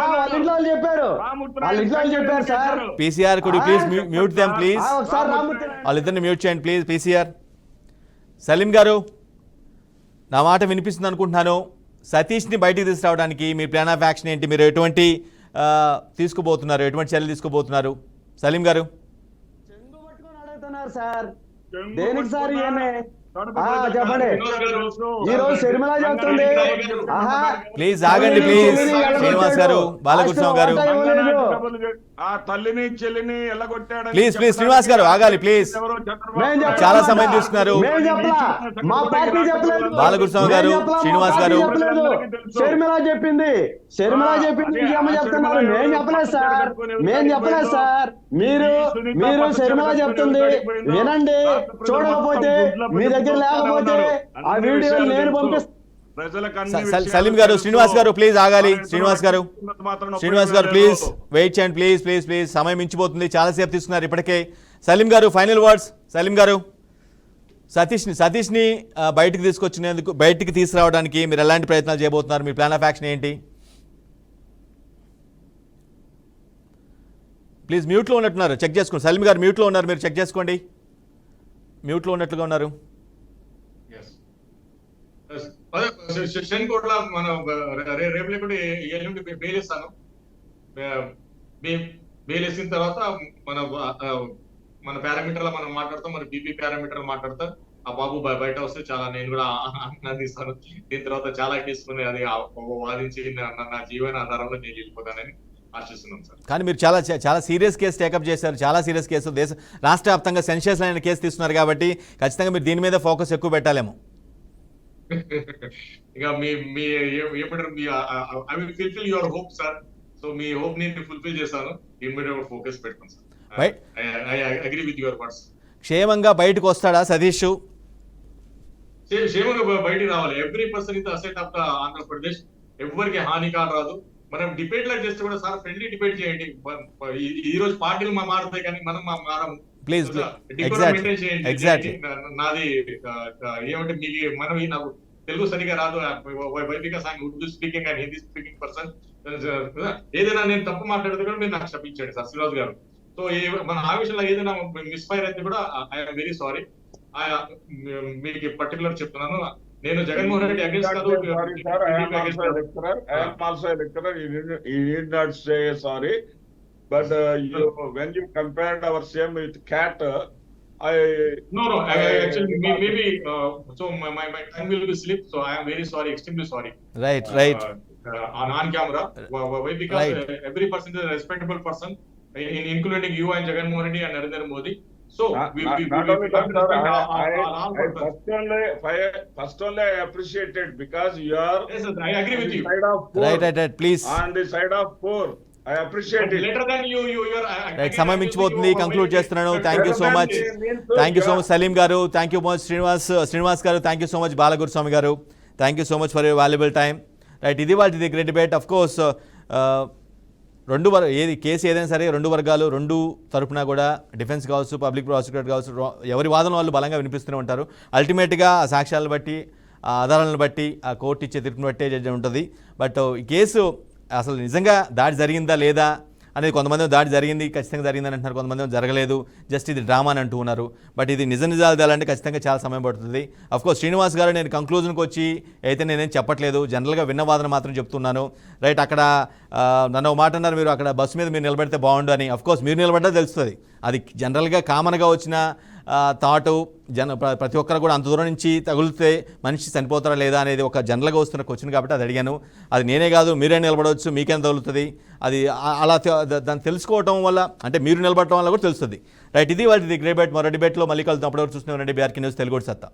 వాళ్ళ ఇంట్లో వాళ్ళు చెప్పారు sir. PCR could you please mute them please? వాళ్ళిద్దరిని మ్యూట్ చేయండి ప్లీజ్. PCR సలీం గారు నా మాట వినిపిస్తుంది అనుకుంటున్నాను. సతీష్ని బయటికి తీసుకురావడానికి మీ ప్లాన్ ఆఫ్ యాక్షన్ ఏంటి? మీరు ఎటువంటి చర్యలు తీసుకోబోతున్నారు? సలీం గారు సార్ దేనికి సార్ చెప్పండి. ఈ రోజు శర్మిల చెప్తుంది. ప్లీజ్ ఆగండి ప్లీజ్. శ్రీనివాస్ గారు, బాలగురుస్వామి గారు ఆ తల్లిని చెల్లిని ఎల్లగొట్టాడు. ప్లీజ్ శ్రీనివాస్ గారు ఆగాలి ప్లీజ్. చాలా సమయం తీసుకున్నారు. బాలగురుస్వామి గారు, శ్రీనివాస్ గారు శర్మిల చెప్పింది చెప్తున్నారు. మేము చెప్పలేదు సార్. మీరు శర్మిల చెప్తుంది వినండి. చూడకపోతే మీ దగ్గర లేకపోతే ఆ వీడియో నేను పంపిస్తాను. సలీం గారు, శ్రీనివాస్ గారు ప్లీజ్ ఆగాలి. శ్రీనివాస్ గారు ప్లీజ్ వెయిట్ చేయండి ప్లీజ్. సమయం మించిపోతుంది. చాలాసేపు తీసుకున్నారు ఇప్పటికే. సలీం గారు ఫైనల్ వర్డ్స్. సలీం గారు సతీష్ని బయటికి తీసుకురావడానికి మీరు ఎలాంటి ప్రయత్నాలు చేయబోతున్నారు? మీ ప్లాన్ ఆఫ్ యాక్షన్ ఏంటి? ప్లీజ్ మ్యూట్లో ఉన్నట్టున్నారు, చెక్ చేసుకోండి. సలీం గారు మ్యూట్లో ఉన్నారు, మీరు చెక్ చేసుకోండి. మ్యూట్లో ఉన్నట్లుగా ఉన్నారు. అదే సెషన్ కోర్టులో మనం రేపు కూడా ఎల్లుండి బెయిల్ ఇస్తాను. బెయిల్ వేసిన తర్వాత మన పారామీటర్లో మనం మాట్లాడతాం, మన బీపీ పారామీటర్ మాట్లాడతాం. ఆ బాబు బయట వస్తే చాలా నేను కూడా ఆనందిస్తాను. దీని తర్వాత చాలా తీసుకుని అది వాదించి నా జీవన ఆధారంలో నేను వెళ్ళిపోతానని ఆశిస్తున్నాం సార్. కానీ మీరు చాలా చాలా సీరియస్ కేసు టేకప్ చేశారు, చాలా సీరియస్ కేసు. రాష్ట్ర వ్యాప్తంగా సెన్సేషన్ అయిన కేసు తీస్తున్నారు కాబట్టి ఖచ్చితంగా మీరు దీని మీద ఫోకస్ ఎక్కువ పెట్టాలేమో. ఇక మీ ఏమంటారు, me I will fulfil your hope sir. So me hope ని ఫుల్ఫిల్ చేస్తాను. ఇమ్మీడియట్ ఫోకస్ పెడతాను sir. I agree with your words. క్షేమంగా బయటకు వస్తాడా సతీష్? క్షేమంగా బయటికి రావాలి. Every person in the asset of the Andhra Pradesh. ఎవరికి హాని రాదు. మనం డిబేట్ లా చేస్తే కూడా సార్ ఫ్రెండ్లీ డిబేట్ చేయండి. ఈ రోజు పార్టీలు మారుతాయి కానీ మనం మారము. ప్లీజ్ చేయండి. నాది ఏమంటే మీకు మనం నాకు తెలుగు సరిగా రాదు, because I'm Urdu speaking and Hindi speaking person. ఏదైనా నేను తప్పు మాట్లాడితే కూడా మీరు నాకు క్షమించండి సార్ శ్రీరాజ్ గారు. సో మన ఆ విషయంలో ఏదైనా మిస్ఫైర్ అయితే కూడా ఐఎమ్ వెరీ సారీ. మీకు పర్టికులర్ చెప్తున్నాను, నేను జగన్మోహన్ రెడ్డి అగేన్స్ట్ కాదు. But when you compared our same with cat, No, actually, maybe, so my tongue will be slip, so I am very sorry, extremely sorry. Right. On camera. Why? Because Right. Every person is a respectable person, including you and Jagan Mohan Reddy and Narendra Modi. So, we not only that, sir, first only I appreciated because you are Yes, sir, I agree with you. side of four. Right. Please. On the side of four. I appreciate it. Later than you are. Right, సమయం మించిపోతుంది, conclude చేస్తున్నాను. Thank you so much Salim garu, thank you much Srinivas garu, thank you so much Balaguruswamy garu, thank you so much for your valuable time. Right, ఇది what a great debate. Of course ఏది case ఏదైనా సరే రెండు వర్గాలు రెండు తరపున కూడా డిఫెన్స్ కావచ్చు, పబ్లిక్ ప్రాసిక్యూటర్ కావచ్చు, ఎవరి వాదన వాళ్ళు బలంగా వినిపిస్తూనే ఉంటారు. అల్టిమేట్గా ఆ సాక్ష్యాలను బట్టి, ఆ ఆధారాలను బట్టి, ఆ కోర్టు ఇచ్చే తీర్పును బట్టే జడ్జి ఉంటుంది. బట్ ఈ కేసు అసలు నిజంగా దాడి జరిగిందా లేదా అనేది కొంతమంది దాడి జరిగింది, ఖచ్చితంగా జరిగిందని అంటున్నారు, కొంతమంది జరగలేదు, జస్ట్ ఇది డ్రామా అని అంటూ ఉన్నారు. బట్ ఇది నిజాలు తేలాలంటే ఖచ్చితంగా చాలా సమయం పడుతుంది. అఫ్కోర్స్ శ్రీనివాస్ గారు నేను కంక్లూజన్కి వచ్చి అయితే నేనేం చెప్పట్లేదు, జనరల్గా విన్న వాదన మాత్రం చెప్తున్నాను. రైట్, అక్కడ నన్ను ఒక మాట అన్నారు, మీరు అక్కడ బస్సు మీద మీరు నిలబడితే బాగుండు అని. అఫ్కోర్స్ మీరు నిలబడ్డా తెలుస్తుంది, అది జనరల్గా కామన్గా వచ్చిన థాటు. ప్రతి ఒక్కరు కూడా అంత దూరం నుంచి తగులితే మనిషి చనిపోతారా లేదా అనేది ఒక జనరల్గా వస్తున్న క్వశ్చన్ కాబట్టి అది అడిగాను. అది నేనే కాదు, మీరే నిలబడవచ్చు, మీకేం తగులుతుంది, అది అలా దాన్ని తెలుసుకోవడం వల్ల, అంటే మీరు నిలబడటం వల్ల కూడా తెలుస్తుంది. రైట్, ఇది వాటి గ్రేట్ డిబేట్. మరో డిబేట్లో మళ్ళీ కలుద్దాం. అప్పటివరకు చూస్తూనే ఉండండి బీఆర్కే న్యూస్ తెలుగు సత్తా.